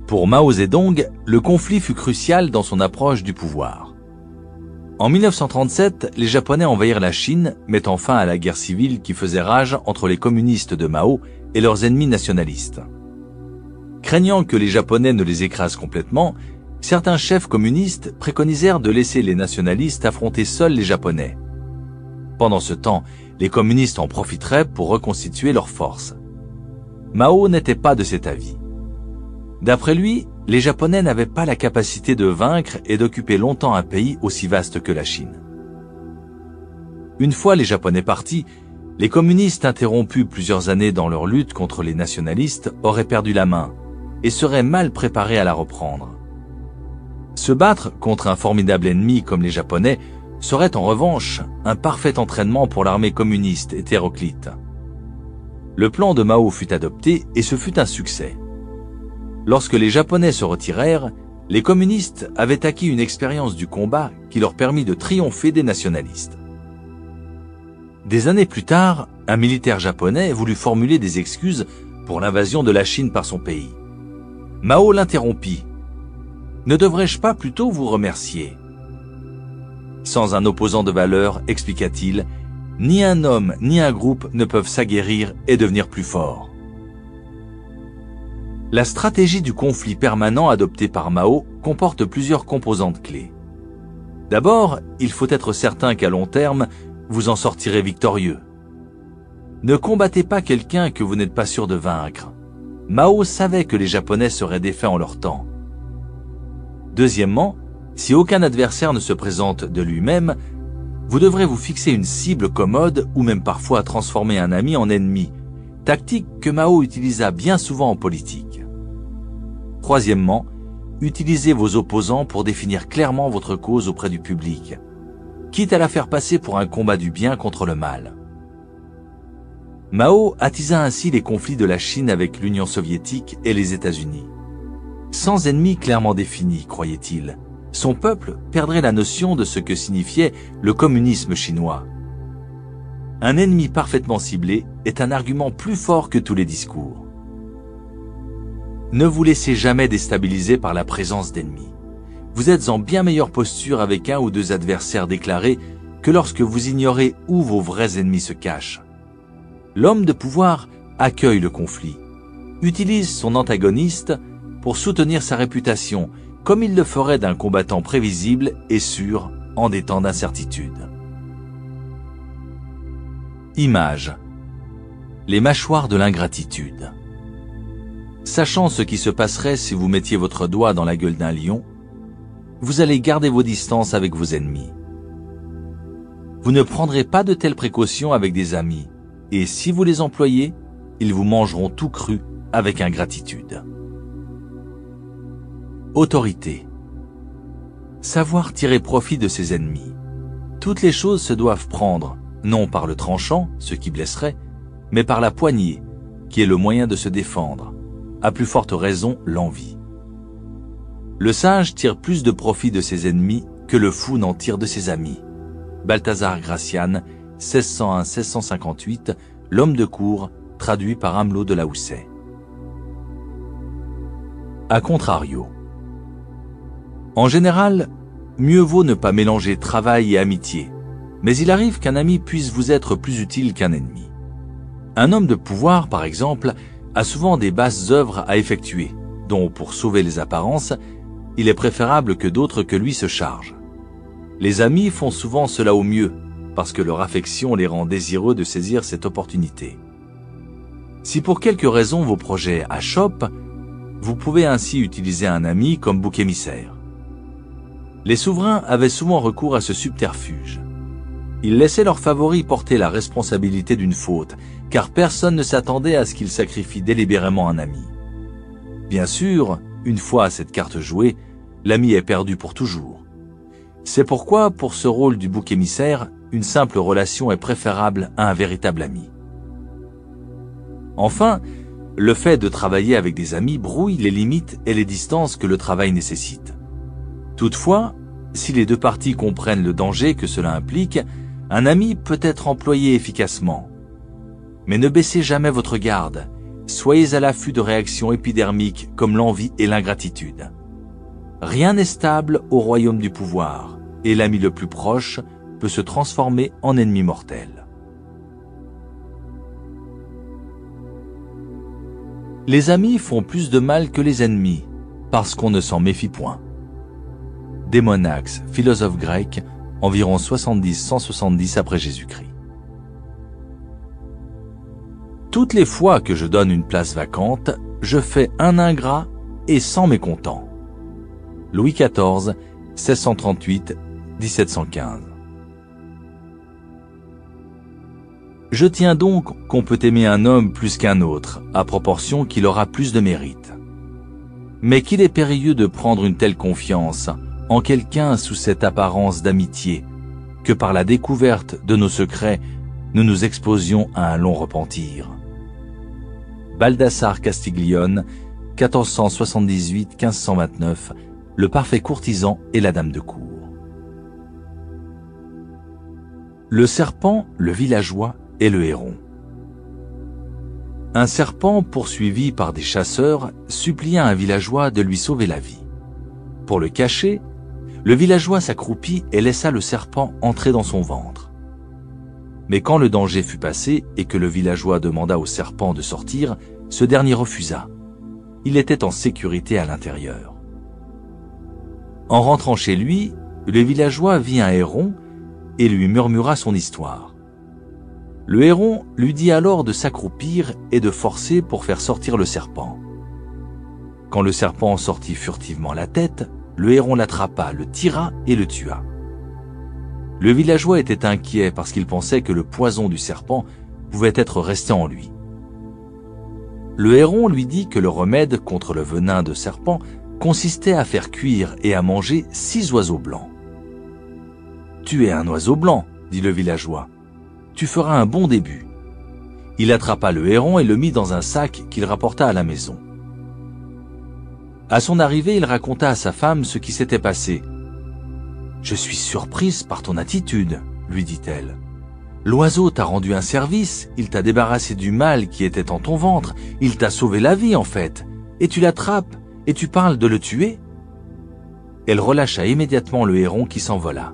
Pour Mao Zedong, le conflit fut crucial dans son approche du pouvoir. En 1937, les Japonais envahirent la Chine, mettant fin à la guerre civile qui faisait rage entre les communistes de Mao et leurs ennemis nationalistes. Craignant que les Japonais ne les écrasent complètement, certains chefs communistes préconisèrent de laisser les nationalistes affronter seuls les Japonais. Pendant ce temps, les communistes en profiteraient pour reconstituer leurs forces. Mao n'était pas de cet avis. D'après lui, les Japonais n'avaient pas la capacité de vaincre et d'occuper longtemps un pays aussi vaste que la Chine. Une fois les Japonais partis, les communistes interrompus plusieurs années dans leur lutte contre les nationalistes auraient perdu la main et seraient mal préparés à la reprendre. Se battre contre un formidable ennemi comme les Japonais serait en revanche un parfait entraînement pour l'armée communiste hétéroclite. Le plan de Mao fut adopté et ce fut un succès. Lorsque les Japonais se retirèrent, les communistes avaient acquis une expérience du combat qui leur permit de triompher des nationalistes. Des années plus tard, un militaire japonais voulut formuler des excuses pour l'invasion de la Chine par son pays. Mao l'interrompit. « Ne devrais-je pas plutôt vous remercier ?» Sans un opposant de valeur, expliqua-t-il, ni un homme ni un groupe ne peuvent s'aguerrir et devenir plus forts. La stratégie du conflit permanent adoptée par Mao comporte plusieurs composantes clés. D'abord, il faut être certain qu'à long terme, vous en sortirez victorieux. Ne combattez pas quelqu'un que vous n'êtes pas sûr de vaincre. Mao savait que les Japonais seraient défaits en leur temps. Deuxièmement, si aucun adversaire ne se présente de lui-même, vous devrez vous fixer une cible commode ou même parfois transformer un ami en ennemi, tactique que Mao utilisa bien souvent en politique. Troisièmement, utilisez vos opposants pour définir clairement votre cause auprès du public, quitte à la faire passer pour un combat du bien contre le mal. Mao attisa ainsi les conflits de la Chine avec l'Union soviétique et les États-Unis. Sans ennemi clairement défini, croyait-il, son peuple perdrait la notion de ce que signifiait le communisme chinois. Un ennemi parfaitement ciblé est un argument plus fort que tous les discours. Ne vous laissez jamais déstabiliser par la présence d'ennemis. Vous êtes en bien meilleure posture avec un ou deux adversaires déclarés que lorsque vous ignorez où vos vrais ennemis se cachent. L'homme de pouvoir accueille le conflit, utilise son antagoniste pour soutenir sa réputation, comme il le ferait d'un combattant prévisible et sûr en des temps d'incertitude. Image. Les mâchoires de l'ingratitude. Sachant ce qui se passerait si vous mettiez votre doigt dans la gueule d'un lion, vous allez garder vos distances avec vos ennemis. Vous ne prendrez pas de telles précautions avec des amis, et si vous les employez, ils vous mangeront tout cru avec ingratitude. Autorité. Savoir tirer profit de ses ennemis. Toutes les choses se doivent prendre, non par le tranchant, ce qui blesserait, mais par la poignée, qui est le moyen de se défendre, à plus forte raison l'envie. Le sage tire plus de profit de ses ennemis que le fou n'en tire de ses amis. Balthazar Gracian, 1601-1658, L'homme de cour, traduit par Amelot de la Houssaye. A contrario. En général, mieux vaut ne pas mélanger travail et amitié, mais il arrive qu'un ami puisse vous être plus utile qu'un ennemi. Un homme de pouvoir, par exemple, a souvent des basses œuvres à effectuer, dont, pour sauver les apparences, il est préférable que d'autres que lui se chargent. Les amis font souvent cela au mieux, parce que leur affection les rend désireux de saisir cette opportunité. Si pour quelque raison vos projets achoppent, vous pouvez ainsi utiliser un ami comme bouc émissaire. Les souverains avaient souvent recours à ce subterfuge. Ils laissaient leurs favoris porter la responsabilité d'une faute, car personne ne s'attendait à ce qu'ils sacrifient délibérément un ami. Bien sûr, une fois cette carte jouée, l'ami est perdu pour toujours. C'est pourquoi, pour ce rôle du bouc émissaire, une simple relation est préférable à un véritable ami. Enfin, le fait de travailler avec des amis brouille les limites et les distances que le travail nécessite. Toutefois, si les deux parties comprennent le danger que cela implique, un ami peut être employé efficacement. Mais ne baissez jamais votre garde, soyez à l'affût de réactions épidermiques comme l'envie et l'ingratitude. Rien n'est stable au royaume du pouvoir, et l'ami le plus proche peut se transformer en ennemi mortel. Les amis font plus de mal que les ennemis, parce qu'on ne s'en méfie point. Démonax, philosophe grec, environ 70-170 après Jésus-Christ. Toutes les fois que je donne une place vacante, je fais un ingrat et 100 mécontents. Louis XIV, 1638-1715. Je tiens donc qu'on peut aimer un homme plus qu'un autre, à proportion qu'il aura plus de mérite. Mais qu'il est périlleux de prendre une telle confiance en quelqu'un sous cette apparence d'amitié, que par la découverte de nos secrets, nous nous exposions à un long repentir. Baldassare Castiglione, 1478-1529, le parfait courtisan et la dame de cour. Le serpent, le villageois et le héron. Un serpent, poursuivi par des chasseurs, supplia un villageois de lui sauver la vie. Pour le cacher, le villageois s'accroupit et laissa le serpent entrer dans son ventre. Mais quand le danger fut passé et que le villageois demanda au serpent de sortir, ce dernier refusa. Il était en sécurité à l'intérieur. En rentrant chez lui, le villageois vit un héron et lui murmura son histoire. Le héron lui dit alors de s'accroupir et de forcer pour faire sortir le serpent. Quand le serpent sortit furtivement la tête, le héron l'attrapa, le tira et le tua. Le villageois était inquiet parce qu'il pensait que le poison du serpent pouvait être resté en lui. Le héron lui dit que le remède contre le venin de serpent consistait à faire cuire et à manger 6 oiseaux blancs. « Tu es un oiseau blanc, dit le villageois. Tu feras un bon début. » Il attrapa le héron et le mit dans un sac qu'il rapporta à la maison. À son arrivée, il raconta à sa femme ce qui s'était passé. « Je suis surprise par ton attitude, » lui dit-elle. « L'oiseau t'a rendu un service, il t'a débarrassé du mal qui était en ton ventre, il t'a sauvé la vie en fait, et tu l'attrapes, et tu parles de le tuer ?» Elle relâcha immédiatement le héron qui s'envola.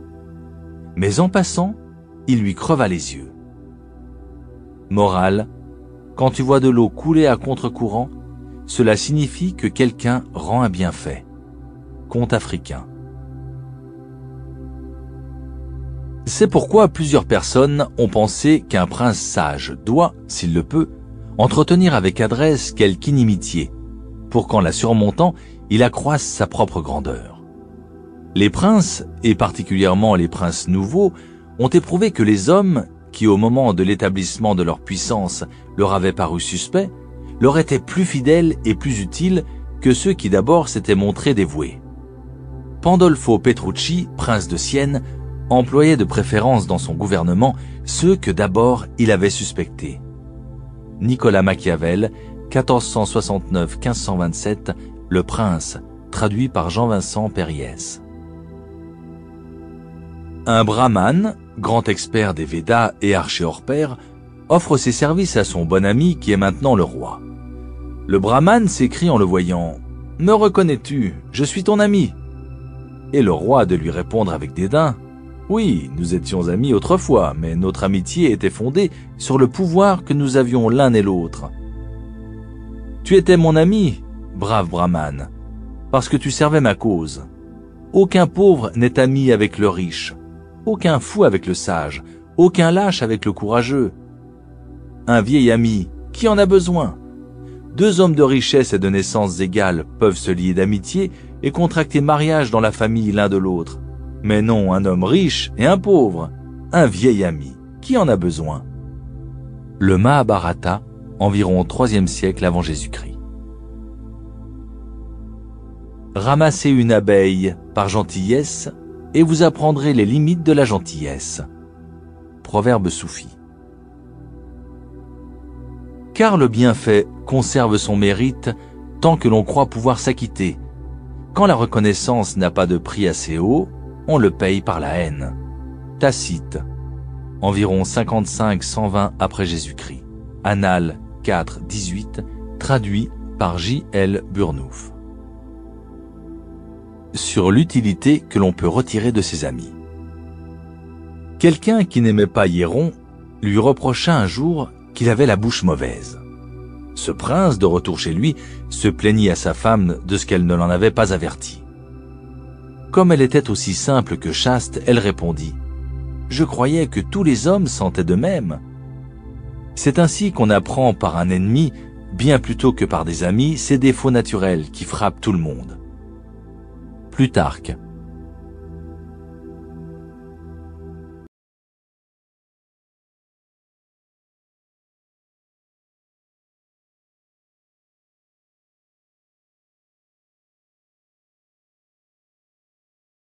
Mais en passant, il lui creva les yeux. Morale, quand tu vois de l'eau couler à contre-courant, cela signifie que quelqu'un rend un bienfait. Conte africain. C'est pourquoi plusieurs personnes ont pensé qu'un prince sage doit, s'il le peut, entretenir avec adresse quelque inimitié, pour qu'en la surmontant, il accroisse sa propre grandeur. Les princes, et particulièrement les princes nouveaux, ont éprouvé que les hommes, qui au moment de l'établissement de leur puissance leur avaient paru suspects, leur étaient plus fidèles et plus utiles que ceux qui d'abord s'étaient montrés dévoués. Pandolfo Petrucci, prince de Sienne, employait de préférence dans son gouvernement ceux que d'abord il avait suspectés. Nicolas Machiavel, 1469-1527, Le Prince, traduit par Jean-Vincent Périès. Un brahmane, grand expert des Védas et archer hors pair, offre ses services à son bon ami qui est maintenant le roi. Le brahmane s'écrie en le voyant « Me reconnais-tu? Je suis ton ami !» Et le roi de lui répondre avec dédain « Oui, nous étions amis autrefois, mais notre amitié était fondée sur le pouvoir que nous avions l'un et l'autre. »« Tu étais mon ami, brave brahmane, parce que tu servais ma cause. Aucun pauvre n'est ami avec le riche, aucun fou avec le sage, aucun lâche avec le courageux. Un vieil ami, qui en a besoin? Deux hommes de richesse et de naissance égales peuvent se lier d'amitié et contracter mariage dans la famille l'un de l'autre. Mais non un homme riche et un pauvre, un vieil ami, qui en a besoin? » Le Mahabharata, environ au IIIe siècle avant Jésus-Christ. Ramassez une abeille par gentillesse et vous apprendrez les limites de la gentillesse. Proverbe soufi. Car le bienfait conserve son mérite tant que l'on croit pouvoir s'acquitter. Quand la reconnaissance n'a pas de prix assez haut, on le paye par la haine. Tacite, environ 55-120 après Jésus-Christ. Annales 4-18, traduit par J.L. Burnouf. Sur l'utilité que l'on peut retirer de ses amis. Quelqu'un qui n'aimait pas Hiéron lui reprocha un jour qu'il avait la bouche mauvaise. Ce prince, de retour chez lui, se plaignit à sa femme de ce qu'elle ne l'en avait pas averti. Comme elle était aussi simple que chaste, elle répondit « Je croyais que tous les hommes sentaient de même. » C'est ainsi qu'on apprend par un ennemi, bien plutôt que par des amis, ces défauts naturels qui frappent tout le monde. Plutarque,